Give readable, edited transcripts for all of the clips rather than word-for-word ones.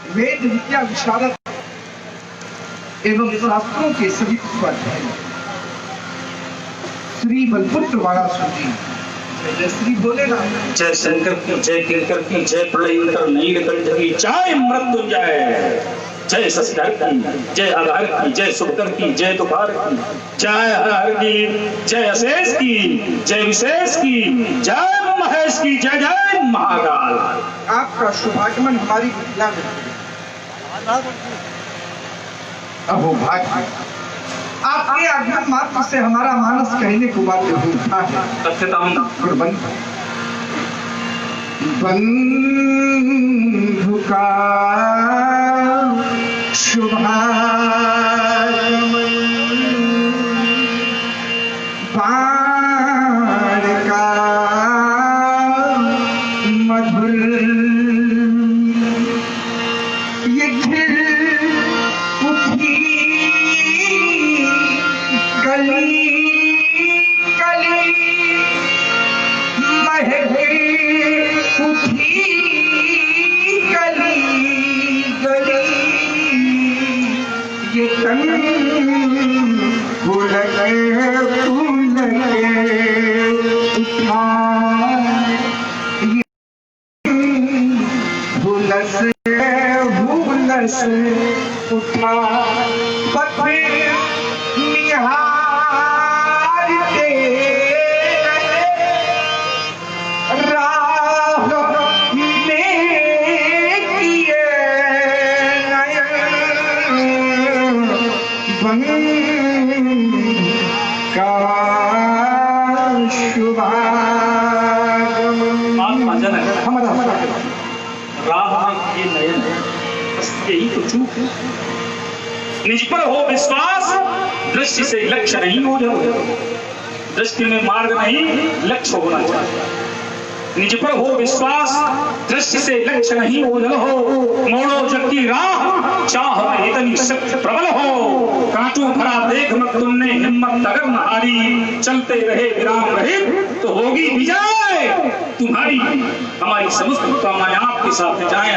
वेद विद्या विशारद एवं शास्त्रों के सभी स्वाध्यायी श्री बलपुत्र वारासुर जी, जय श्री भोलेनाथ। जय शंकर की, जय किंकर की, जय प्रलयंकर नीलकंठ की, जय मृत्युंजय, जय शशधर की, जय आधार की, जय सुखकर की, जय तुकार की, जय हर की, जय अशेष की, जय विशेष की, जय महेश की, जय जय महाकाल। आपका शुभागमन हमारी मिथिला में अहो भाग्य, आपके आगमन मात्र से हमारा मानस कहने को बात होता है। बंधु का शुभागमन, बाण का मधुर, ये घिर उठी गली गली, महके उठी गली गली, ये तन भूल गए उठा, भूल से उठा, पत्नी निहारते राह में किए नयन, का शुभागमन। हमारा राह ये नयन, यही तो चूक है। निज पर हो विश्वास, दृष्टि से लक्ष्य नहीं हो जाए, दृष्टि में मार्ग नहीं लक्ष्य होना चाहिए। निज पर हो विश्वास, दृष्टि से लक्ष्य नहीं हो जल हो, मोड़ो जग की राह, चाह में इतनी शक्ति प्रबल हो, कांटों भरा देख मत तुमने हिम्मत अगर न हारी, चलते रहे विराम रहित तो होगी विजय तुम्हारी। हमारी समस्त कामनाएं आपके साथ जाए।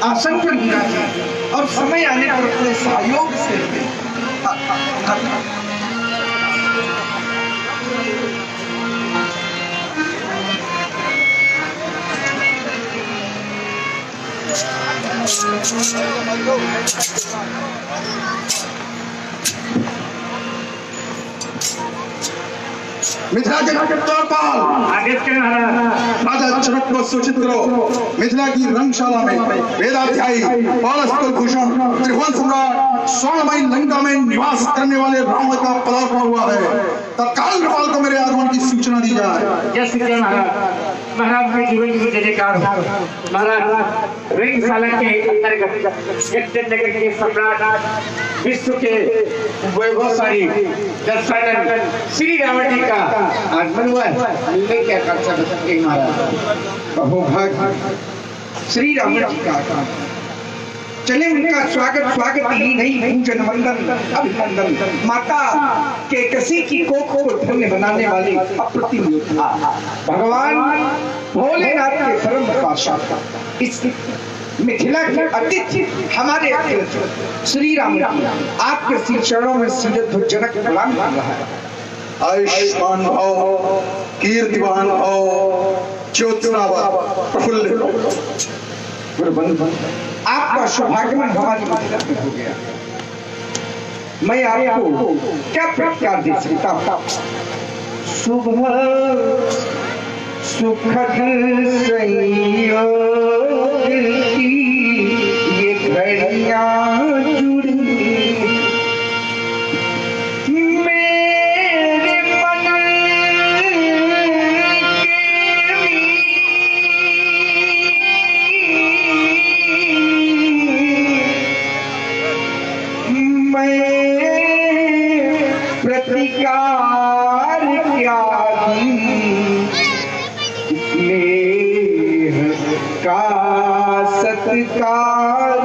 आसन पर विराजे और समय आने पर अपने सहयोग से मिथिला के चौपाल राजा जनक को सूचित करो, मिथिला की रंगशाला में वेदाध्यायी पारस कुलभूषण त्रिभुवन सम्राट स्वर्णमयी लंका में निवास करने वाले रावण का पदार्पण हुआ है। तत्काल कृपाल को मेरे आगमन की सूचना दी जाए। महाराज के जीवन की जयकार हो। महाराज रंगशाला के अंतर्गत एक जगह के सम्राट विश्व के वैभवशाली दशरथ श्री रावण जी का आगमन हुआ है। क्या कर सकते महाराज? अहोभाग्य श्री रावण जी का आगमन, चले उनका स्वागत ही नहीं, पूजन वंदन अभिनंदन। माता के कसी की कोख को धन्य बनाने वाले अप्रतिम योद्धा भगवान भोलेनाथ के परम पाशाह इस मिथिला के अतिथि हमारे श्री राम आपके श्री चरणों में सीधे जनक प्रणाम कर रहा है। आयुष्मान भव, कीर्तिवान भव, ज्योत्सनावत प्रफुल्लित भव। आपका सौभाग्यमन हमारी मिथिला में हो गया। मैं आपको क्या प्रत्यार दे सकता हूँ? सुबह सुखद संयोग की ये घड़ियां जुड़ी, मेरे मन प्रतिकार क्या स्नेह का सत्कार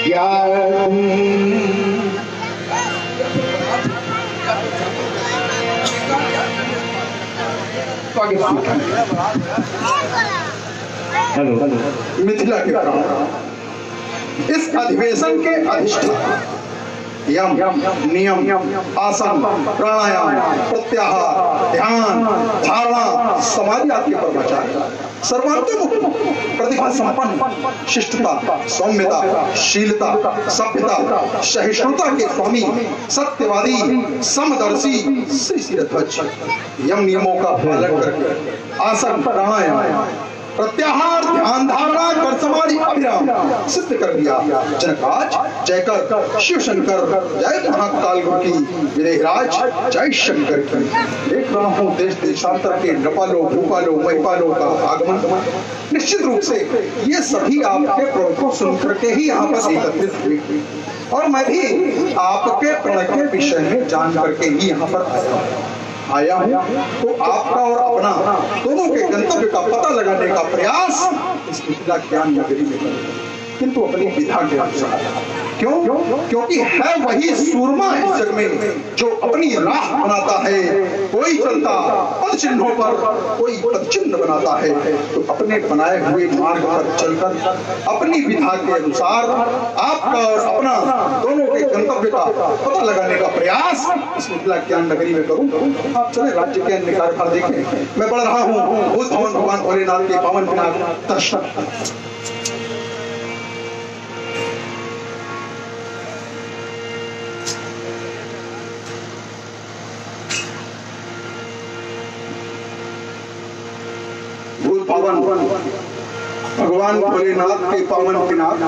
क्या मिथिला के प्राण, इस अधिवेशन के अधिष्ठाता यम नियम आसन प्राणायाम प्रत्याहार ध्यान धारणा समाधि आदि पर बचाए सर्वांतमुख प्रतिभा संपन्न शिष्टता सौम्यता शीलता सभ्यता सहिष्णुता के स्वामी सत्यवादी समदर्शी श्री शिरध्वज यम नियमों का पालन करके आसन प्राणायाम प्रत्याहार ध्यान धारणा कर समाधि अभिराम सिद्ध कर दिया। जनकाज जयकर शिव शंकर जय महाकाल गुरु की विदेहराज जय शंकर की। देख रहा हूँ देश देशांतर के नपालों भूपालों महिपालों का आगमन। निश्चित रूप से ये सभी आपके प्रण को सुन करके ही यहाँ पर एकत्रित हुए और मैं भी आपके प्रण के विषय में जान करके ही यहाँ पर आया हूं। तो आपका और अपना दोनों के गंतव्य का पता लगाने का प्रयास इस मिथिला ज्ञान नगरी में करें, किंतु अपनी विधा के अनुसार। क्यों? क्योंकि है वही सूरमा इस जग में जो अपनी राह बनाता है। कोई चलता पद चिन्हों पर, कोई पद चिन्ह बनाता है। तो अपने बनाए हुए मार्ग पर चलकर अपनी विधा के अनुसार आपका और अपना दोनों के गंतव्य का पता लगाने का प्रयास इस मिथिला ज्ञान नगरी में करूं। आप चले राज्य के अन्य कार्यभार देखें। मैं बढ़ रहा हूँ भूत भवन भगवान भोलेनाथ के पावन पिनाक दर्शन। पावन भगवान भोलेनाथ के पावन पिनाक,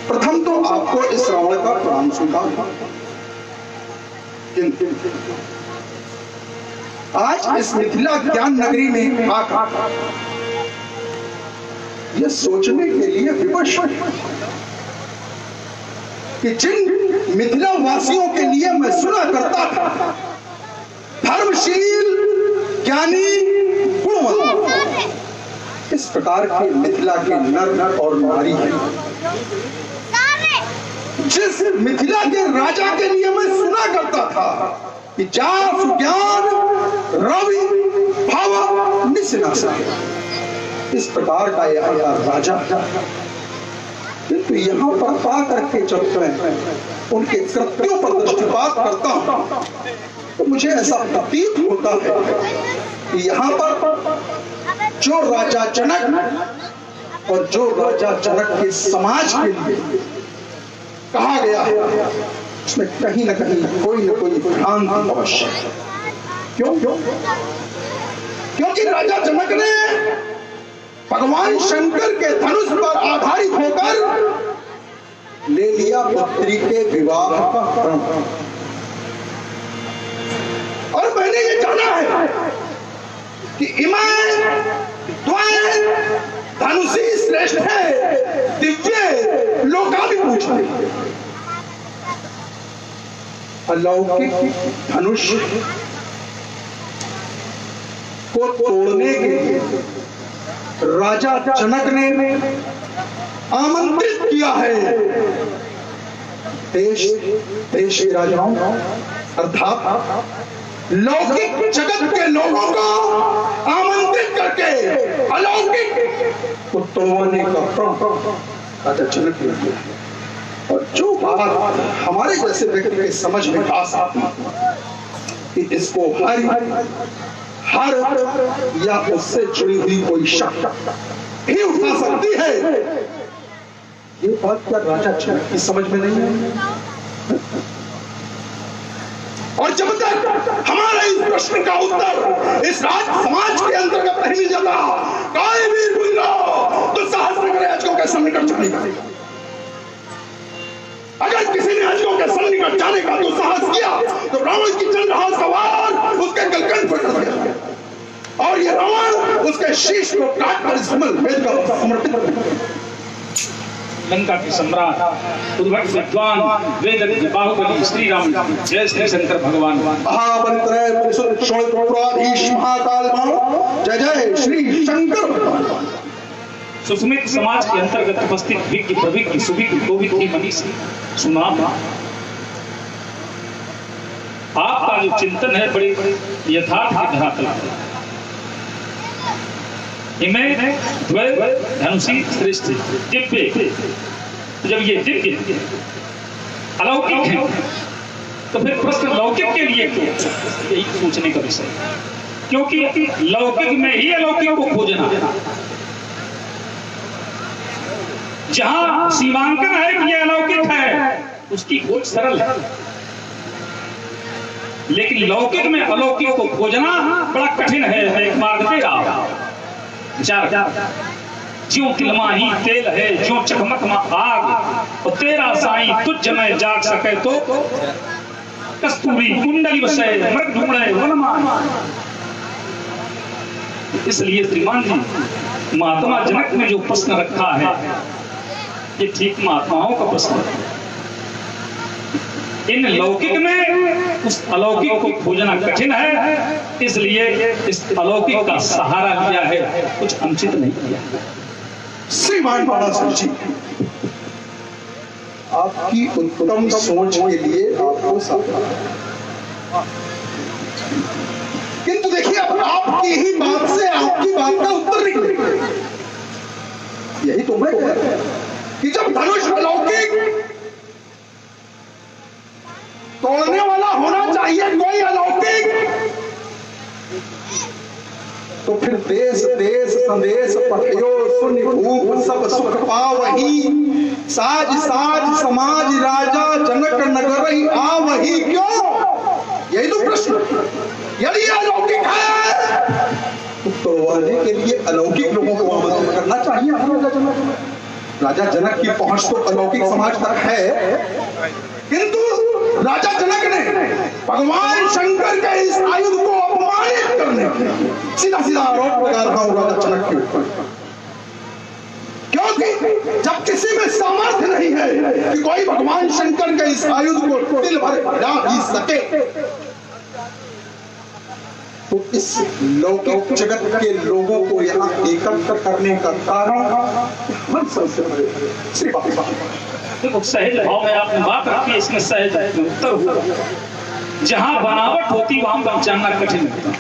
प्रथम तो आपको इस श्रावण का प्रणाम स्वीकार। आज इस मिथिला ज्ञान नगरी में आकर यह सोचने के लिए विवश कि जिन मिथिला वासियों के लिए मैं सुना करता था धर्मशील ज्ञानी इस प्रकार के मिथिला के नर और नारी हैं। जिस मिथिला के राजा के लिए मैं सुना करता था कि जास ज्ञान रवि भाव निसनासा, इस प्रकार का यह राजा, किंतु यहाँ पर पा करके जब मैं उनके कृत्यों पर दृष्टिपात करता हूँ तो मुझे ऐसा प्रतीत होता है कि यहाँ पर जो राजा जनक और जो राजा जनक के समाज के लिए कहा गया है उसमें कहीं न कहीं कोई न कोई भ्रांति अवश्य है। क्यों? क्योंकि राजा जनक ने भगवान शंकर के धनुष पर आधारित होकर ले लिया पुत्री के विवाह का प्रण। और मैंने ये जाना है कि इमाम द्वैत धनुषी श्रेष्ठ है, दिव्य लोकादि पूछते अलौकिक धनुष को तोड़ने के लिए राजा जनक ने आमंत्रित किया है देश के राजाओं अर्थात लौकिक जगत के लोगों को आमंत्रित करके अलौकिक को तोड़ने का प्रण राजा जनक ने किया। और जो बात हमारे जैसे व्यक्ति के समझ में आ सकती कि इसको हर या उससे जुड़ी हुई कोई शक ही उठा सकती है, ये बात क्या राजा जनक की समझ में नहीं है। और जब तक हमारा इस प्रश्न का उत्तर इस राज समाज के अंतर्गत नहीं मिल जाता, कोई भी बुला तो सहस्त्र करे अजगों के सन्निकट जाने का। अगर किसी ने अजगों के सन्निकट जाने का दुस्साहस किया तो रावण की चंद्रहास का वार उसके गलकंठ पर कर दिया और ये रावण उसके शीश को काट कर विमल वेद का समर्पित कर दिया। लंका के सम्राट उद्भट विद्वान वेद बाहुबली श्री राम जय श्री शंकर भगवान महाबलित्रय परिशुद्ध शोणपुराधीश महाकाल जय जय श्री शंकर भगवान। सुस्मित समाज के अंतर्गत उपस्थित विज्ञ प्रविज्ञ सुविज्ञ गोविंद मनीषी सुना आपका जो चिंतन है बड़ी यथार्थ की धरातल है। इमे द्वय धनुषी श्रेष्ठ दिव्य। तो जब ये दिव्य अलौकिक है तो फिर प्रश्न लौकिक के लिए क्यों, यही सोचने का विषय है। क्योंकि लौकिक में ही अलौकिक को खोजना, जहां सीमांकन है कि यह अलौकिक है उसकी खोज सरल है, लेकिन लौकिक में अलौकिक को खोजना बड़ा कठिन है। एक मार्ग तेरा विचार, ज्यों तिलमाही तेल है ज्यों चकमक में आग, और तेरा साई तुझ में जाग सके तो कस्तूरी कुंडली बसे मृग ढूंढे वनमान। इसलिए श्रीमान जी महात्मा जनक ने जो प्रश्न रखा है ये ठीक महात्माओं का प्रश्न है। इन लौकिक में उस अलौकिक को खोजना कठिन है, इसलिए इस अलौकिक का सहारा लिया है, कुछ अनुचित नहीं किया। श्रीमान पराशर जी, आपकी उत्तम सोच के लिए आपको साधुवाद। किंतु देखिए अब आपकी ही बात से आपकी बात का उत्तर निकले। यही तो मैं कह रहा हूं कि जब धनुष अलौकिक तोड़ने वाला होना चाहिए कोई अलौकिक, तो फिर देश देश संदेश पठयो सुनि भूप सब सुख पावही, साज साज समाज राजा जनक नगर ही आवही क्यों? यही तो प्रश्न। यदि अलौकिक है तो तोड़वाने के लिए अलौकिक लोगों को आमंत्रित करना चाहिए। राजा जनक की पहुंच तो अलौकिक समाज तक है, किंतु राजा जनक ने भगवान शंकर के इस आयुध को अपमानित करने सीधा सीधा आरोप लगा रहा हूं राजा जनक के ऊपर। क्योंकि जब किसी में सामर्थ्य नहीं है कि कोई भगवान शंकर के इस आयुध को दिल भर गिरा ही सके, तो इस लौकिक जगत के लोगों को यहाँ एकत्र करने का कारण श्री बाबा। देखो सहज भाव में आपने बात रखी, इसमें सहज उत्तर हुआ। जहां बनावट होती वहां पहचानना कठिन होता।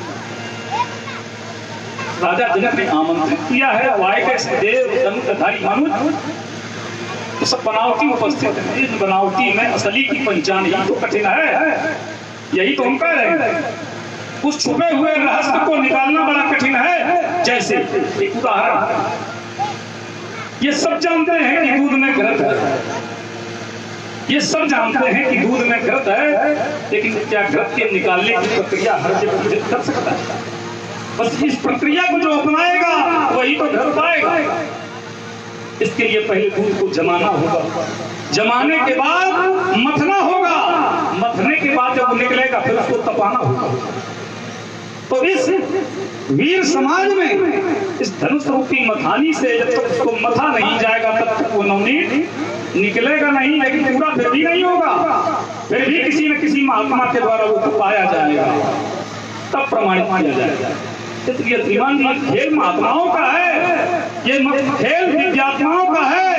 राजा जनक ने आमंत्रित किया है, वाय के देव धनुषधारी मनुष्य तो सब बनावटी उपस्थित है। इस बनावटी में असली की पहचान ही तो कठिन है। यही तो हम कह रहे हैं, उस छुपे हुए रहस्य को निकालना बड़ा कठिन है। जैसे एक उदाहरण, ये सब जानते हैं कि दूध में घृत है, ये सब जानते हैं कि दूध में घृत है, लेकिन क्या घृत के निकालने की प्रक्रिया हर जगह कर सकता है? बस इस प्रक्रिया को जो अपनाएगा वही तो घृत पाएगा। इसके लिए पहले दूध को जमाना होगा, जमाने के बाद मथना होगा, मथने के बाद जब वो निकलेगा फिर उसको तपाना होगा। तो इस वीर समाज में इस धनुष रूपी मथानी से जब तक उसको मथा नहीं जाएगा तब तक वो नवनीत निकलेगा नहीं। लेकिन पूरा फिर भी नहीं होगा, फिर भी किसी न किसी महात्मा के द्वारा वो तपाया जाएगा, तब प्रमाणित किया जाएगा। इसलिए श्रीमान जी खेल महात्माओं का है, ये खेल दिव्यात्माओं का है।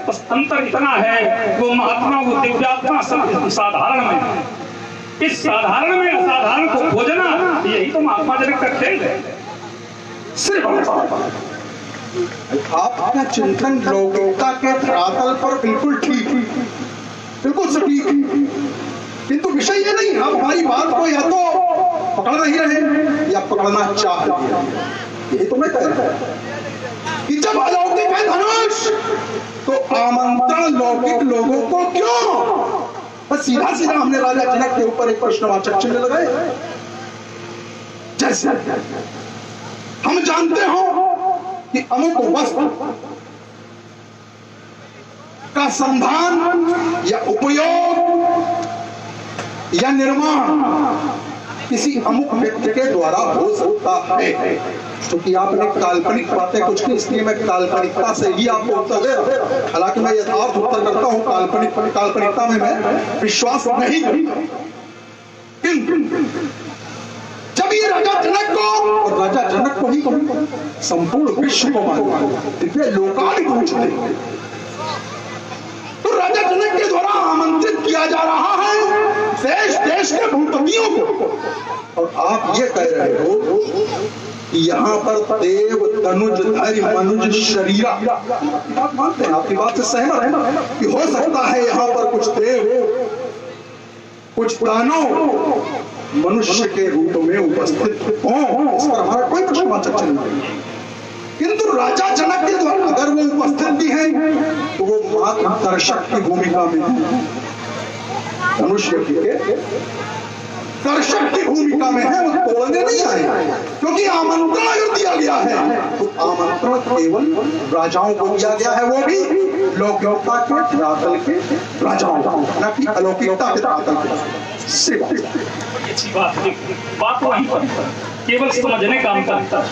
बस अंतर इतना है, वो महात्मा वो दिव्यात्मा सब साधारण में, इस साधारण में असाधारण को खोजना, यही तो महात्मा जनक का खेल है। सिर्फ आपका चिंतन लौकिकता के धरातल पर बिल्कुल ठीक, बिल्कुल सटीक, किंतु विषय ये नहीं। आप हमारी बात को या तो पकड़ नहीं रहे या पकड़ना चाह रहे हैं। यही तो मैं कह रहा हूं कि जब अलौकिक है धनुष तो आमंत्रण लौकिक लोगों को क्यों? बस सीधा सीधा हमने राजा जनक के ऊपर एक प्रश्नवाचक चिन्ह लगाए। जैसे हम जानते हो कि अमुक वस्त्र का संधान या उपयोग या निर्माण किसी अमुक व्यक्ति के द्वारा हो सकता है। क्योंकि आपने काल्पनिक बातें कुछ की, इसलिए मैं काल्पनिकता से ही आपको उत्तर दे रहा हूं। हालांकि मैं यथार्थ उत्तर करता हूं, काल्पनिकता में मैं विश्वास नहीं करता। जब ये राजा जनक को, और राजा जनक को ही संपूर्ण विश्व को मानते, दिव्य लोकादि पूछते, तो राजा जनक के द्वारा आमंत्रित किया जा रहा है देश देश के भूपतियों को। और आप ये कह रहे हो यहाँ पर देव तनुज धरि मनुज शरीरा, बात मानते हैं, आपकी बात से सहमत है कि हो सकता है यहाँ पर कुछ देव कुछ दानव मनुष्य के रूप में उपस्थित हों, इस पर हमारा कोई प्रश्नवाचक चिन्ह नहीं है। किंतु राजा जनक के द्वारा अगर वो उपस्थित भी हैं तो वो मात्र दर्शक की भूमिका में है, मनुष्य के दर्शक की भूमिका में है, वो तोड़ने नहीं आए, क्योंकि आमंत्रण अगर दिया गया है तो आमंत्रण केवल राजाओं को दिया गया है, वो भी लौकिकता के धरातल के राजाओं, न कि अलौकिकता के धरातल के। अच्छी बात वहीं पर केवल समझने का अंतर।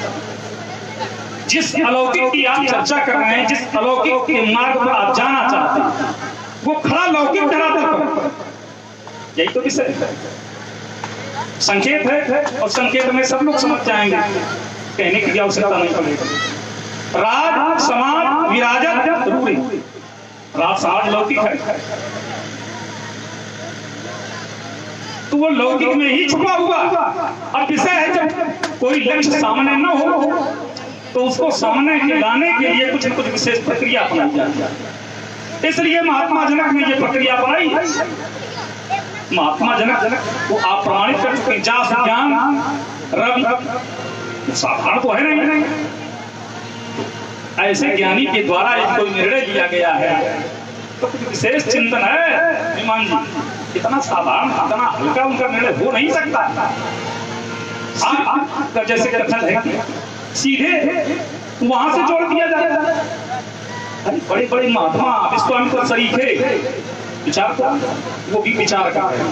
जिस अलौकिक की आप चर्चा कर रहे हैं, जिस अलौकिक के मार्ग पर आप जाना चाहते हैं, वो खड़ा लौकिक धरातल पर, यही तो विषय है, संकेत है, और संकेत में सब लोग समझ जाएंगे, कहने की आवश्यकता नहीं पड़ेगी। राज समाज विराजत रूढ़ी, राज समाज लौकिक है, तो वो लौकिक में ही छुपा हुआ। अब विषय है जब कोई लक्ष्य सामने न हो तो उसको सामने लाने के लिए कुछ न कुछ विशेष प्रक्रिया अपनाई जाती है। इसलिए महात्मा जनक ने ये प्रक्रिया अपनाई। महात्मा जनक वो आप प्रमाणित कर चुके, जास ज्ञान रवि साधारण तो है नहीं, ऐसे ज्ञानी के द्वारा एक कोई निर्णय लिया गया है तो कुछ विशेष चिंतन है। विमान जी इतना साधारण इतना हल्का उनका निर्णय हो नहीं सकता। आप जैसे कथन है कि सीधे वहां से जोड़ दिया जाता है। बड़े बड़े महात्मा विश्वामित्र शरीफे विचार को वो भी विचार कर रहे हैं,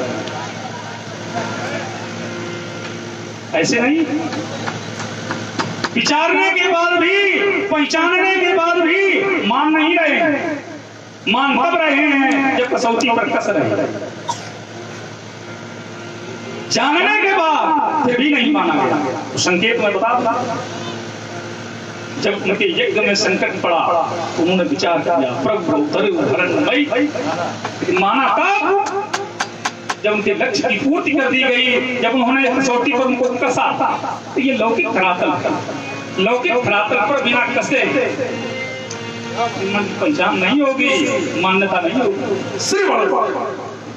ऐसे नहीं। विचारने के बाद भी, पहचानने के बाद भी मान नहीं रहे, मान तब रहे हैं जब कसौटी पर कस रहे। जानने के बाद फिर भी नहीं माना गया। तो संकेत में बता, जब उनके यज्ञ में संकट पड़ा तो उन्होंने विचार किया, प्रभु माना कब? जब उनके लक्ष्य की पूर्ति कर दी गई, जब उन्होंने कसौटी पर उनको कसा, तो ये लौकिक धरातल, लौकिक धरातल पर बिना कसे पहचान नहीं होगी, मान्यता नहीं होगी।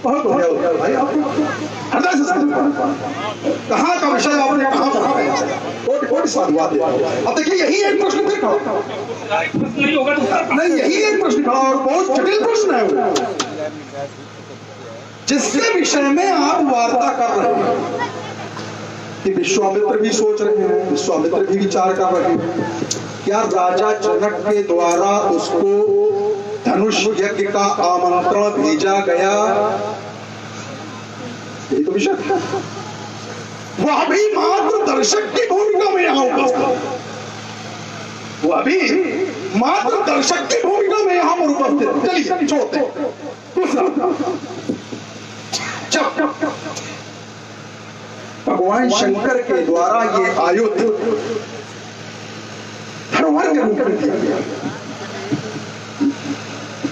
बहुत हो गया भाई, हृदय से कहाँ का विषय आपने कहाँ पढ़ा, कोई साधुवाद दे। अब देखिए यही एक प्रश्न फिर खड़ा नहीं होगा तो नहीं, यही एक प्रश्न खड़ा और बहुत जटिल प्रश्न है वो, जिसके विषय में आप वार्ता कर रहे हैं कि विश्वामित्र भी सोच रहे हैं, विश्वामित्र भी विचार कर रहे हैं, क्या राजा जनक के द्वारा उसको धनुष यज्ञ का आमंत्रण भेजा गया? यही तो विषय है। वह भी मात्र दर्शक की भूमिका में यहाँ उपस्थित, वह भी मात्र दर्शक की भूमिका में यहाँ पर उपस्थित। चलिए छोड़ते दूसरा, जब भगवान शंकर के द्वारा ये आयुध धरोहर के रूप में दिया गया,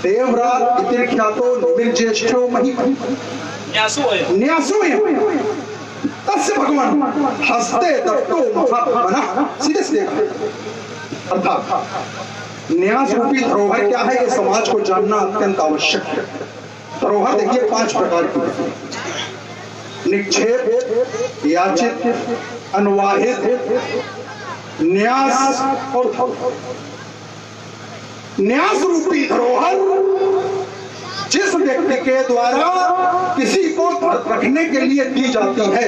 देवराज इतिर्ख्यातो निर्ज्येष्ठो महिमा न्यासो तस्य भगवान हस्ते दत्तो महात्मना। सीधे सीधे अर्थात न्यास रूपी धरोहर क्या है, ये समाज को जानना अत्यंत आवश्यक है। धरोहर देखिए 5 प्रकार की: निक्षेप, याचित, अनुवाहित, न्यास और न्यास रूपी धरोहर जिस व्यक्ति के द्वारा किसी को रखने के लिए दी जाती है,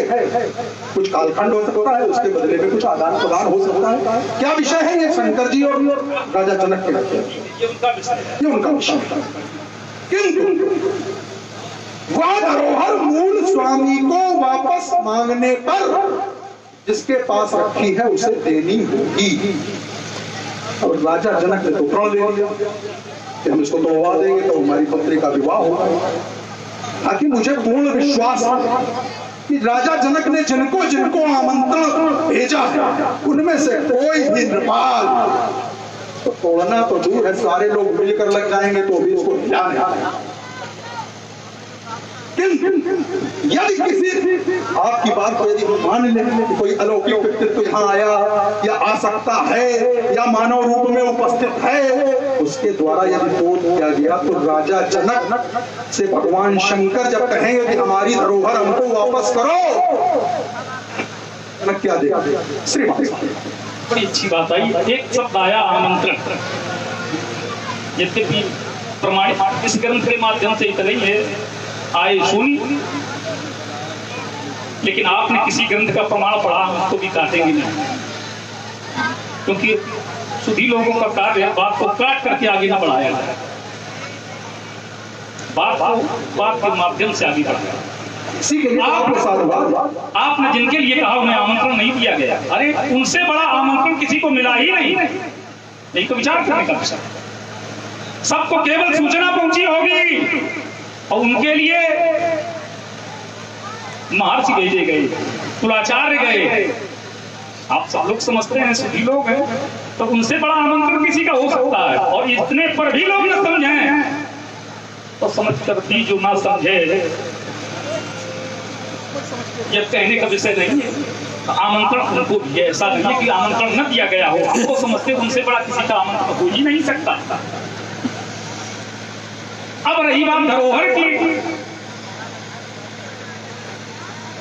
कुछ कालखंड हो सकता है, उसके बदले में कुछ आदान प्रदान हो सकता है। क्या विषय है ये? शंकर जी और राजा जनक के ये उनका विषय है। किंतु वह धरोहर मूल स्वामी को वापस मांगने पर जिसके पास रखी है उसे देनी होगी। और राजा जनक ने तो प्रण ले लिया कि हम इसको तोड़वा देंगे तो हमारी पुत्री का विवाह होगा। ताकि मुझे पूर्ण विश्वास कि राजा जनक ने जिनको जिनको आमंत्रण भेजा उनमें से कोई भी नृपाल तो तोड़ना तो दूर है, सारे लोग मिलकर लग जाएंगे तो भी इसको हिला नहीं। लेकिन यदि किसी आपकी बात को यदि हम मान लें कि कोई अलौकिक व्यक्तित्व यहाँ आया या आ सकता है या मानव रूप में उपस्थित है, उसके द्वारा यदि बोध किया गया तो राजा जनक से भगवान शंकर जब कहेंगे कि हमारी धरोहर हमको वापस करो, जनक क्या देगा? श्री बड़ी अच्छी बात आई। एक शब्द आया आमंत्रण। यद्यपि प्रमाणित इस ग्रंथ के माध्यम से इतना ही है, आए सुनी, लेकिन आपने किसी ग्रंथ का प्रमाण पढ़ा उसको भी काटेंगे नहीं, क्योंकि सुधी लोगों का कार्य है बात को काट करके आगे ना बढ़ाया जाए, बात के माध्यम से आगे बढ़ाया। आपने जिनके लिए कहा उन्हें आमंत्रण नहीं दिया गया, अरे उनसे बड़ा आमंत्रण किसी को मिला ही नहीं। यही तो विचार करने का विषय। सबको केवल सूचना पहुंची होगी और उनके लिए महर्षि भेजे गए, कुलाचार्य गए। आप सब लोग समझते हैं सभी लोग हैं, तो उनसे बड़ा आमंत्रण किसी का हो सकता है। और इतने पर भी लोग न समझें तो समझ कर भी जो ना समझे, यह कहने का विषय नहीं है। आमंत्रण उनको भी ऐसा नहीं है कि आमंत्रण न दिया गया हो, हमको समझते उनसे बड़ा किसी का आमंत्रण हो ही नहीं सकता। अब रही बात धरोहर की,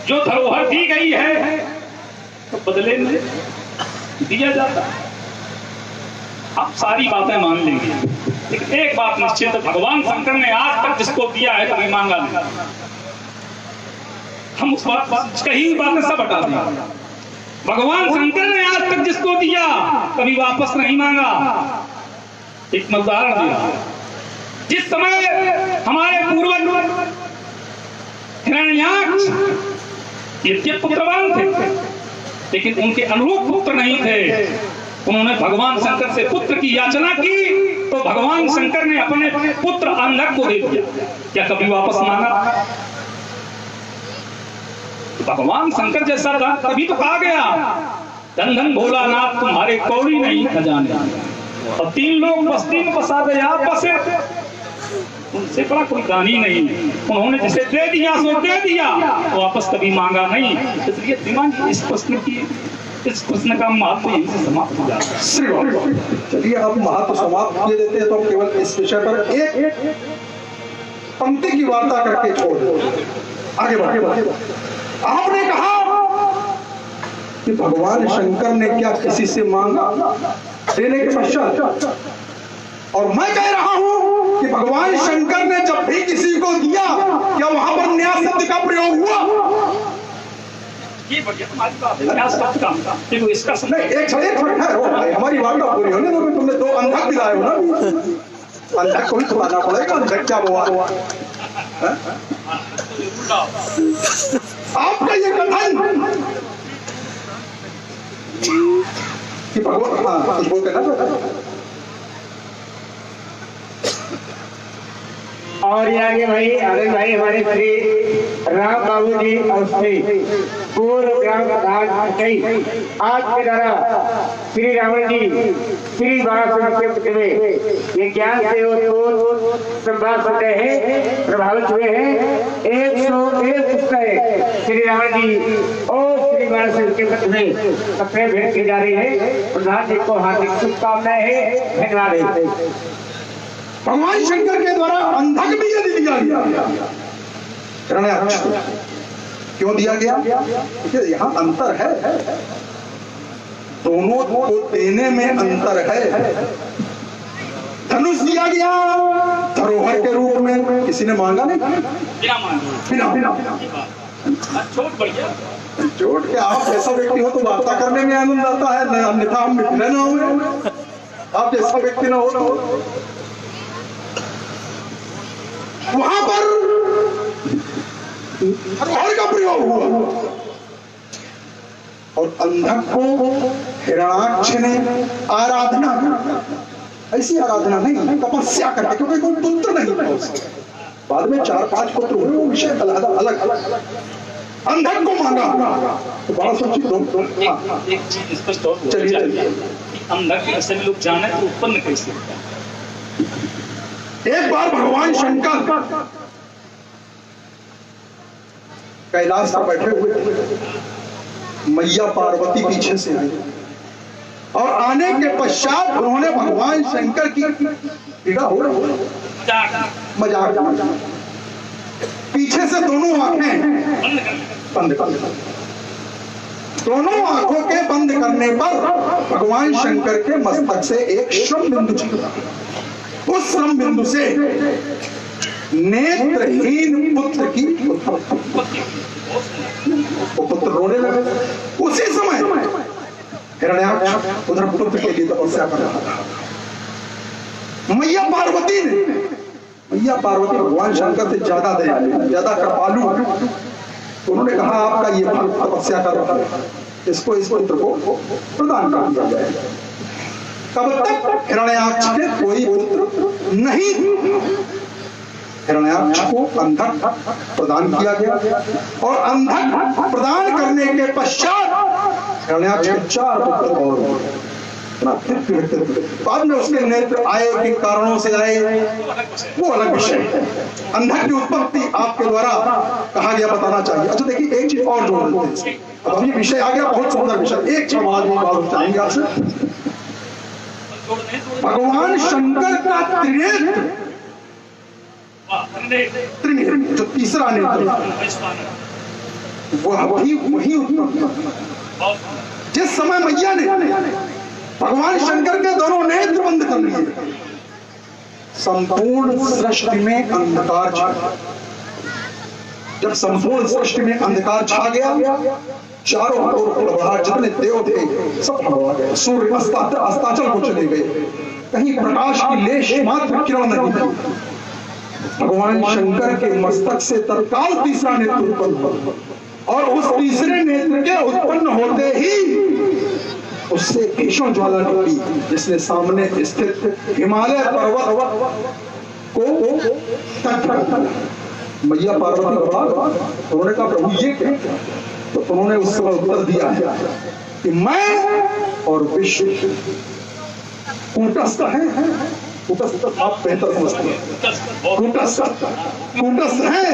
जो धरोहर दी गई है तो बदले में दिया जाता है। आप सारी बातें मान लेंगे, लेकिन एक बात निश्चित है, भगवान शंकर ने आज तक जिसको दिया है कभी मांगा नहीं। हम उस बात कही बातें सब हटा दें। भगवान शंकर ने आज तक जिसको दिया कभी वापस नहीं मांगा। एक उदाहरण दिया, जिस समय हमारे पूर्वज हिरण्याक्ष ये पुत्रवान थे, लेकिन उनके अनुरूप पुत्र नहीं थे। उन्होंने भगवान शंकर से पुत्र की याचना की तो भगवान शंकर ने अपने पुत्र अंधक को दे दिया। क्या कभी वापस मांगा? भगवान शंकर जैसा था तभी तो कहा गया, धन धन भोलानाथ तुम्हारे कौड़ी नहीं खजाने। और 3 लोग बस्ती में बसा गया, बसे उनसे बड़ा कोई दानी नहीं। उन्होंने जिसे दे दिया सो दे दिया, वापस कभी मांगा नहीं। इसलिए दिमाग इस प्रश्न का महत्व यहीं से समाप्त हो जाता है। चलिए अब महत्व समाप्त किए देते हैं, तो केवल इस विषय पर एक पंक्ति की वार्ता करके छोड़ दो, आगे बढ़े। आपने कहा कि भगवान शंकर ने क्या किसी से मांगा देने के पश्चात, और मैं कह रहा हूं कि भगवान शंकर ने जब भी किसी को दिया क्या वहां पर न्यास शब्द का प्रयोग हुआ? ये बढ़िया तुम्हारी बात है, न्यास शब्द का देखो इसका नहीं, एक है हमारी वार्ता पूरी होने दो। तुमने 2 अंधक दिलाए हो ना, अंधक को भी खिलाना पड़ेगा। अंधक क्या हुआ? आपका ये कथन कि भगवान, हाँ कुछ बोलते ना। और ये आगे भाई आनंद भाई हमारे श्री राम बाबू जी और श्री पूर्व ग्राम प्रधान कई आज के द्वारा श्री रावण जी श्री बाणा के पुत्र में ये ज्ञान से और संवाद सुन रहे हैं, प्रभावित हुए हैं। 101 पुस्तक श्री रावण जी और श्री बाणा के पुत्र में सबसे भेंट की जा रही है। प्रधान जी को हार्दिक शुभकामनाएं है, धन्यवाद है। भगवान शंकर के द्वारा अंधक भी यदि दिया गया, क्यों दिया गया? क्योंकि यहाँ अंतर है, दोनों को देने में अंतर है। धनुष दिया गया धरोहर के रूप में, किसी ने मांगा नहीं, बिना चोट के। आप ऐसा व्यक्ति हो तो वार्ता करने में आनंद आता है, अन्यथा हम मित्र न हो। आप जैसा व्यक्ति न हो, वहां पर धरोहर का प्रयोग हुआ और अंधक को हिरण्याक्ष ने आराधना, ऐसी आराधना नहीं, तपस्या करके, क्योंकि कोई पुत्र नहीं था उसके। बाद में 4-5 पुत्र हुए, वो विषय अलग। अंधक को मांगा तो बड़ा सोचिए। एक चीज स्पष्ट और चलिए, अंधक के सभी लोग जाने तो उत्पन्न कैसे होता है। एक बार भगवान शंकर कैलाश पर बैठे हुए थे। मैया पार्वती पीछे से आई और आने के पश्चात उन्होंने भगवान शंकर की पीड़ा हो मजाक पीछे से दोनों आंखें बंद कर दी। दोनों आंखों के बंद करने पर भगवान शंकर के मस्तक से एक श्रम बिंदु छिपा। उस श्रम बिंदु से नेत्रहीन पुत्र की वो पुत्र रोने लगा। उसी समय हिरण्याक्ष उधर पुत्र के लिए तपस्या कर रहा था। मैया पार्वती भगवान शंकर से ज्यादा दयालु, ज्यादा कृपालु, तो उन्होंने कहा आपका ये भक्त तपस्या कर रहा है, इसको इस पुत्र को प्रदान कर दिया जाए। तब तक हिरण्याक्ष के कोई पुत्र नहीं, हिरण्याक्ष को अंधक प्रदान किया गया और अंधक प्रदान करने के पश्चात हिरण्याक्ष के 4 पुत्र और बाद में उसके नेत्र आए, किन कारणों से आए वो अलग विषय है। अंधक की उत्पत्ति आपके द्वारा कहा गया बताना चाहिए। अच्छा देखिए एक चीज और जोड़ देते हैं, अब हम ये विषय आ गया बहुत सुंदर विषय। एक सवाल बात चाहेंगे आपसे, भगवान शंकर का त्रिनेत्र जो तीसरा नेत्र वही उत्पन्न जिस समय मैया ने भगवान शंकर के दोनों नेत्र बंद कर लिए, संपूर्ण सृष्टि में अंधकार छा गया। जब संपूर्ण सृष्टि में अंधकार छा गया, चारों ओर जितने देव थे सब भगवा गए। सूर्य अस्ताचल को चले गए, कहीं प्रकाश की लेश मात्र किरण नहीं थी। भगवान शंकर के मस्तक से तत्काल तीसरा नेत्र उत्पन्न हुआ और उस तीसरे नेत्र के उत्पन्न होते ही उससे भीषण ज्वाला निकली, जिसने सामने स्थित हिमालय पर्वत को तट कर मैया पार्वती उन्होंने कहा प्रभु ये क्या? तो उन्होंने उस समय उत्तर दिया है कि मैं और विश्व कूटस्थ है। कूटस्थ आप बेहतर समझते हैं, कूटस्थ है।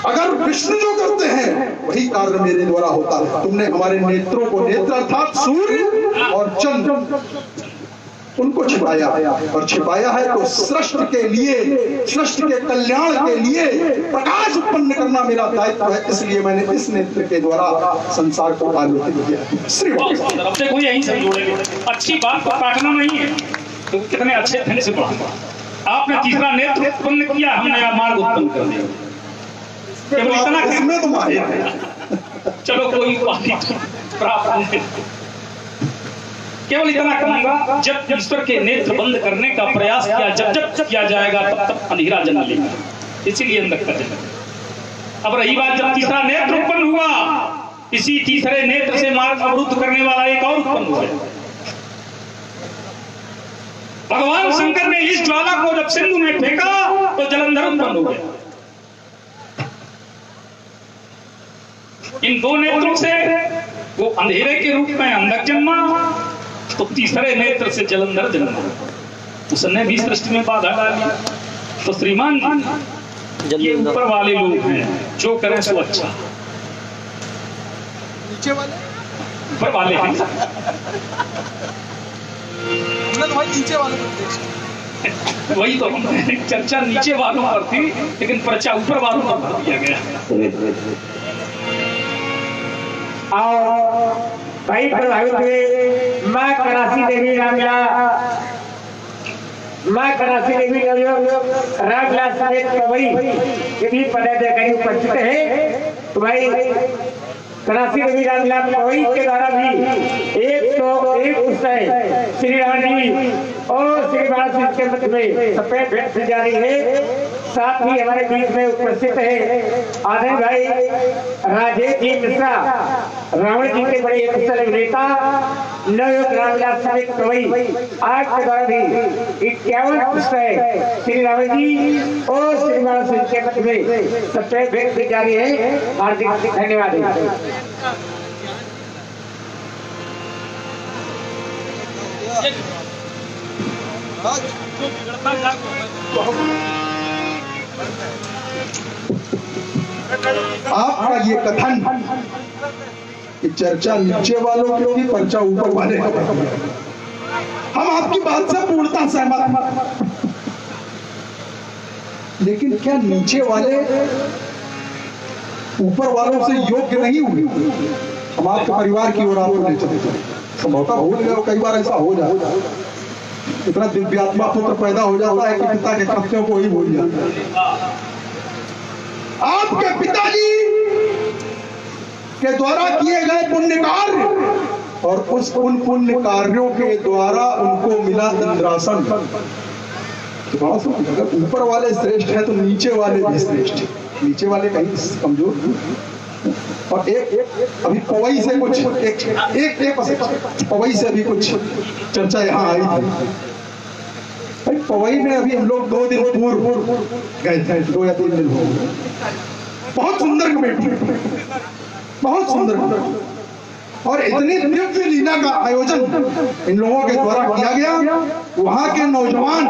अगर विष्णु जो करते हैं वही कार्य मेरे द्वारा होता है। तुमने हमारे नेत्रों को, नेत्र अर्थात सूर्य और चंद्र, उनको छिपाया और छिपाया है तो सृष्टि के लिए, सृष्टि के कल्याण के लिए प्रकाश उत्पन्न करना मेरा दायित्व है। इसलिए मैंने इस नेत्र के द्वारा संसार को आलोकित किया। श्री कोई यही सब जोड़ेंगे, अच्छी बात को काटना नहीं है। तो कितने अच्छे ढंग से पढ़ा आपने। तीसरा नेत्र उत्पन्न किया, हमने यह मार्ग उत्पन्न कर दिया। केवल इतना इसमें तो माहिर है। चलो कोई बात प्राप्त नहीं। केवल इतना कहूंगा, जब ईश्वर के नेत्र बंद करने का प्रयास किया, जब किया जाएगा तब तक अंधेरा जन्म लेगा, इसीलिए अंधक कर देगा। अब रही बात, जब तीसरा नेत्र उत्पन्न हुआ, इसी तीसरे नेत्र से मार्ग अवरुद्ध करने वाला एक और उत्पन्न हुआ। भगवान शंकर ने इस ज्वाला को जब सिंधु में फेंका तो जलंधर उत्पन्न हो गया। इन दो नेत्रों से वो अंधेरे के रूप में अंधक जन्मा, तो तीसरे नेत्र से जलंधर जन्मा। उसने भी सृष्टि में बाधा डाली। तो श्रीमान ये ऊपर वाले लोग हैं, जो करें सो अच्छा। नीचे वाले ऊपर वाले हैं, तो भाई नीचे वाले वही तो चर्चा नीचे वालों पर थी, लेकिन पर्चा ऊपर वालों पर भर दिया गया। और भाई प्रभावित हुए माँ करासी देवी रामला, माँ करासी देवी रामला समेत कवई ये भी पदाधिकारी उपस्थित है। तो भाई करासी देवी रामला कवई के द्वारा भी 101 पुस्तक श्री राम जी और श्री बाला के मध्य में सफेद भेंट दी जा रही है। साथ ही हमारे बीच में उपस्थित है आदरणीय भाई राजेश जी मिश्रा, रावण जी के बड़े कुशल अभिनेता, नवयुग रामविलास समेत कवई। आज के द्वारा भी 51 पुस्तक श्री रावण जी और श्री बाला के मध्य में सफेद भेंट दी जा रही है। हार्दिक धन्यवाद। आपका ये कथन कि चर्चा नीचे वालों की होगी, पर्चा ऊपर वाले का होगा। हम आपकी बात से पूर्णतः सहमत, लेकिन क्या नीचे वाले ऊपर वालों से योग्य नहीं हुए? हम आपके परिवार की ओर आपको ले चले, संभवतः भूल गए, कई बार ऐसा हो जाता है, इतना दिव्यात्मा पुत्र पैदा हो जाता है कि पिता के कृत्यों को ही भूल जाता है। आपके पिताजी के द्वारा किए गए पुण्य कार्य और उन पुण्य कार्यों के द्वारा उनको मिला इंद्रासन। तो अगर ऊपर वाले श्रेष्ठ है तो नीचे वाले भी श्रेष्ठ, नीचे वाले कहीं कमजोर नहीं। और एक अभी पवई से कुछ एक पवई से अभी कुछ चर्चा यहाँ आई थी। पवई में अभी हम लोग 2 दिन पूर्व गए थे, 2 या 3 दिन हो गए। बहुत सुंदर कमेटी, बहुत सुंदर, और इतनी दिव्य लीला का आयोजन इन लोगों के द्वारा किया गया। वहां के नौजवान,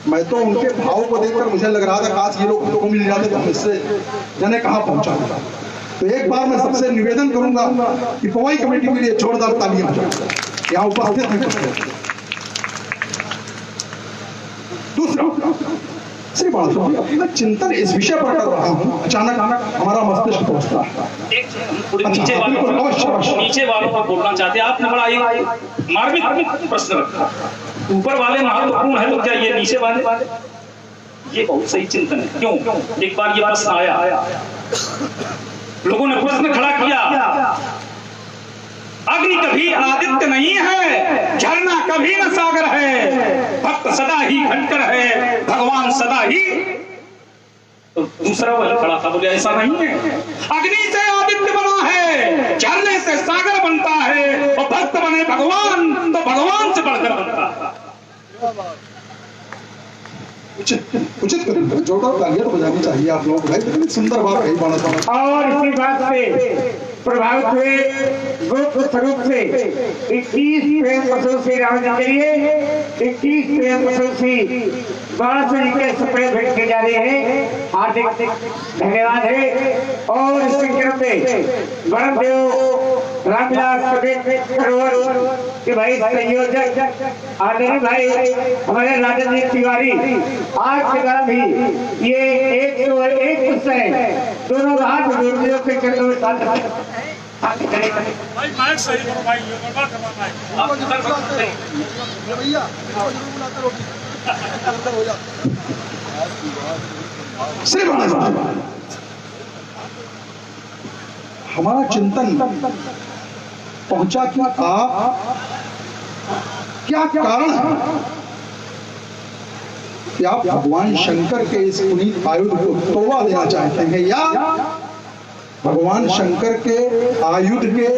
मैं तो उनके भाव को देखकर मुझे लग रहा था काश ये लोग को मिल जाते तो हम इससे जाने कहां पहुंचा। तो एक बार मैं सबसे निवेदन करूंगा कि पवई कमेटी के लिए जोरदार तालियां बजाएं, यहाँ उपस्थित हैं। दूसरा, श्री बालाजी अपना चिंतन इस विषय पर कर रहा हूँ, अचानक हमारा मस्तिष्क पहुंचता है। नीचे वालों को बोलना चाहते हैं। आपने बड़ा एक मार्मिक प्रश्न रखा, ऊपर वाले महत्वपूर्ण है तो क्या ये नीचे वाले? ये बहुत सही चिंतन है। क्यों? एक बार ये प्रश्न आया, लोगों ने प्रश्न खड़ा किया, अग्नि कभी आदित्य नहीं है, झरना कभी न सागर है, भक्त सदा ही घटकर है, भगवान सदा ही। तो दूसरा वही खड़ा था, बोले ऐसा नहीं है, अग्नि से आदित्य बना है, झरने से सागर बनता है, और भक्त बने भगवान तो भगवान से बढ़कर बनता है। उचित जोरदार तालियां तो बजानी चाहिए आप लोगों को भाई, कितनी सुंदर बात है बाला। और इसी बात से प्रभावित हुए गुप्त स्वरूप से 21 प्रेम पशु श्री रामचंद्र जी 21 प्रेम पशु श्री बालासुर जी के सपने भेंट किए जा रहे हैं। हार्दिक धन्यवाद है। और इस कार्यक्रम में वरुणदेव रामविलास के भाई संयोजक आदरणीय भाई हमारे राजन जी तिवारी आज के द्वारा भी ये 101 पुस्तक दोनों हाथ जोड़ने के चरणों में साथ भाई माइक सही करो भाई, ये बर्बाद करना भाई। भैया बुलाते रोटी अंदर हो जाता। श्री महाराज, हमारा चिंतन पहुंचा कि आप क्या कारण है कि आप भगवान शंकर के इस पुनीत आयुध को तोड़ा देना चाहते हैं, या भगवान शंकर के आयुध के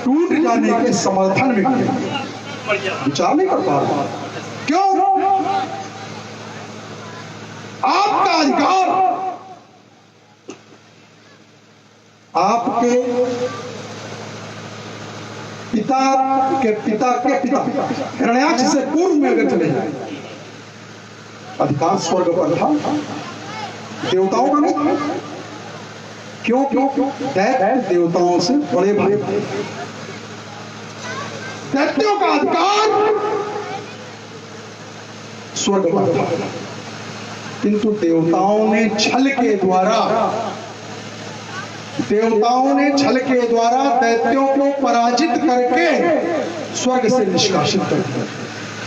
टूट जाने के समर्थन में विचार नहीं कर पा रहा। क्यों? आपका अधिकार आपके पिता के पिता के पिता हिरण्याक्ष से पूर्व में अगर चले जाए, अधिकार स्वर्ग पर था, देवताओं का नहीं। क्यों? दैत्य देवताओं से बड़े भाई, दैत्यों का अधिकार स्वर्ग पर था, किंतु देवताओं ने छल के द्वारा दैत्यों को पराजित करके स्वर्ग से निष्कासित कर दिया।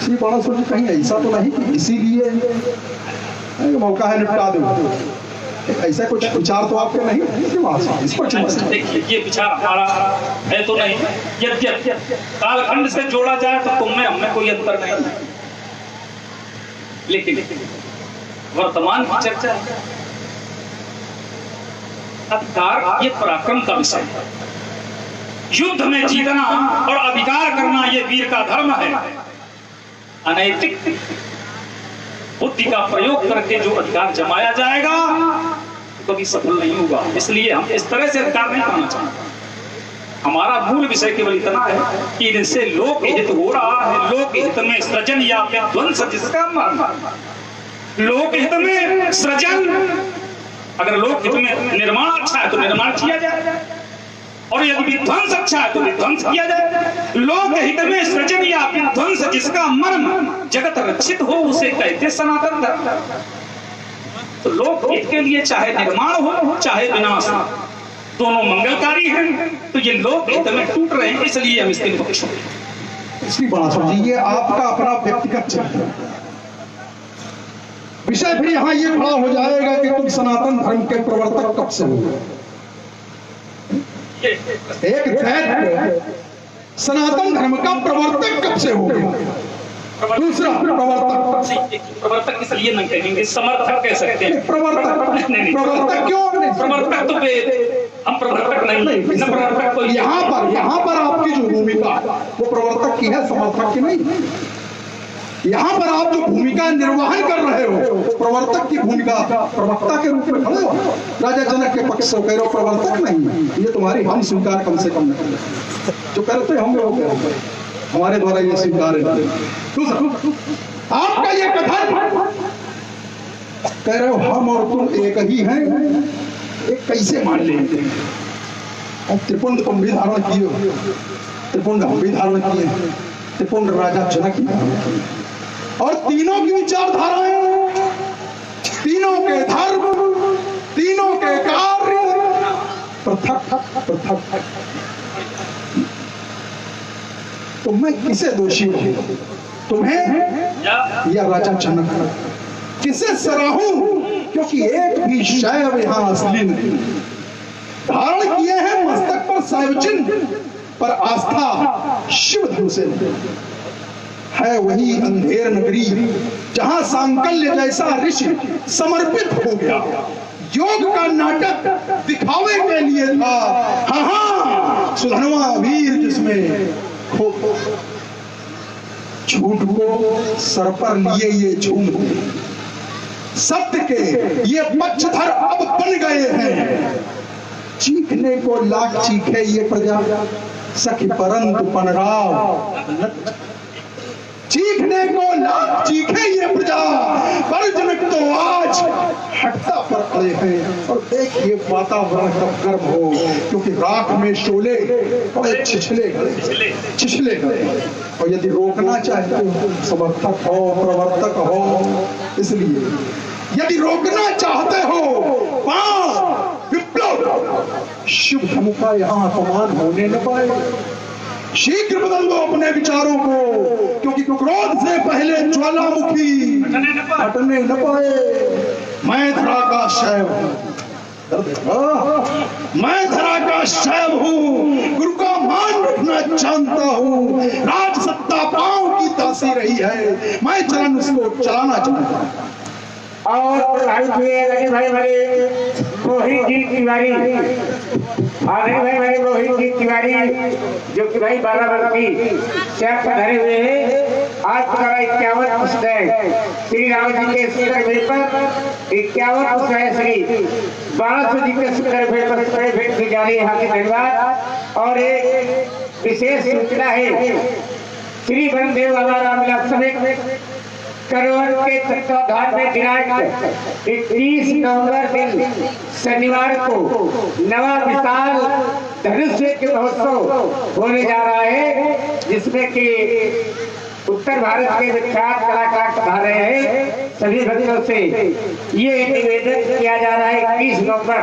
श्री बालासुर जी कहीं ऐसा तो नहीं कि इसीलिए मौका है निपटा दो, ऐसा कुछ विचार तो आपके नहीं? इस पर देखिए, ये विचार हमारा है तो नहीं, यद्यपि कालखंड से जोड़ा जाए तो तुम में हमें कोई अंतर नहीं, लेकिन वर्तमान की चर्चा अधिकार ये पराक्रम का विषय है। युद्ध में जीतना और अधिकार करना ये वीर का धर्म है। अनैतिक बुद्धि का प्रयोग करके जो अधिकार जमाया जाएगा तो कभी सफल नहीं होगा। इसलिए हम इस तरह से अधिकार नहीं करना चाहते। हमारा मूल विषय केवल इतना है कि इनसे लोक हित हो रहा है। लोक हित में सृजन या विध्वंस जिसका मर्म, लोक हित में सृजन अगर लोक हित में निर्माण अच्छा है तो निर्माण किया जाए, और यदि विध्वंस अच्छा है तो विध्वंस किया जाए। लोक हित में सृजन या विध्वंस जिसका मर्म जगत रक्षित हो उसे कहते सनातन धर्म। तो लोक हित के लिए चाहे निर्माण हो चाहे विनाश हो, दोनों मंगलकारी हैं। तो ये लोक हित में टूट रहे हैं, इसलिए हम इसके पक्ष में। श्री बालासुर जी, ये आपका अपना व्यक्तिगत चिंतन है। विषय फिर यहाँ ये खड़ा हो जाएगा कि तुम सनातन धर्म के प्रवर्तक कब से हो। एक दैत्य सनातन धर्म का प्रवर्तक कब से हो गया, दूसरा प्रवर्तक इसलिए नहीं कहेंगे, समर्थक कह सकते हैं। प्रवर्तक क्यों? प्रवर्तक तो हम प्रवर्तक नहीं, न प्रवर्तक तो यहाँ पर आपकी जो भूमिका वो प्रवर्तक की है, समर्थक की नहीं। यहाँ पर आप जो भूमिका निर्वहन कर रहे हो, प्रवर्तक की भूमिका प्रवक्ता के रूप में खड़े हो। राजा जनक के पक्ष से कह रहे हो प्रवर्तक नहीं, ये तुम्हारी हम स्वीकार कम से कम नहीं, जो करते होंगे वो कह हमारे द्वारा ये स्वीकार है। दूसरा आपका ये कथन कह रहे हो हम और तुम एक ही हैं, एक कैसे मान लेंगे? और त्रिपुंड तुम भी धारण किए हो, त्रिपुंड हम भी धारण किए, त्रिपुंड राजा जनक भी धारण किए, और तीनों की विचारधाराएं, तीनों के धर्म, तीनों के कार्य पृथक पृथक। तो मैं किसे दोषी हूं, तुम्हें या राजा जनक? किसे सराहूं? क्योंकि एक भी शैव यहाँ असली नहीं। धारण किए हैं मस्तक पर शैव चिन्ह, पर आस्था शिव धर्म से है। वही अंधेर नगरी जहां सांकल्य जैसा ऋषि समर्पित हो गया। योग का नाटक दिखावे के लिए था, हाँ सुधनवा वीर जिसमें झूठ को सर पर लिए ये झूठ, सत्य के ये पक्षधर अब बन गए हैं। चीखने को लाख चीखे ये प्रजा, सखी परंतु पनराव। चीखने को लाख चीखे ये प्रजा, पर जनक तो आज हटता पर खड़े हैं। और देखिए वातावरण कब गर्म हो, क्योंकि राख में शोले बड़े छिछले गए। और यदि रोकना चाहते हो समर्थक हो, प्रवर्तक हो, इसलिए यदि रोकना चाहते हो विप्लव, शिव धर्म का यहाँ अपमान होने न पाए। शीघ्र बदल दो अपने विचारों को, क्योंकि क्रोध से पहले ज्वालामुखी हटने न पाए। मैं धरा का शैव हूँ, मैं धरा का शैव हूँ, गुरु का मान रखना जानता हूँ। राज सत्ता पांव की दासी रही है, मैं चलन उसको चलाना चाहता हूँ। और प्रभावित हुए रहे भाई रोहित जी तिवारी, भाई रोहित जी तिवारी, जो कि भाई बाराबंकी शहर पर धरे हुए हैं। आज तुम्हारा 51 पुस्तक श्री राम जी के सुंदर भेद पर 51 पुस्तक श्री 1200 जी के सुंदर भेद पर भेंट की जा रही है। हार्दिक धन्यवाद। और एक विशेष सूचना है, श्री वनदेव बाबा रामविलास समेत करोड़ के तत्वाधान में दिनांक 31 नवंबर दिन शनिवार को नवा विशाल धनुष्य के महोत्सव होने जा रहा है, जिसमें कि उत्तर भारत के विख्यात कलाकार पधार रहे हैं। सभी भक्तों से ये निवेदन किया जा रहा है 21 नवंबर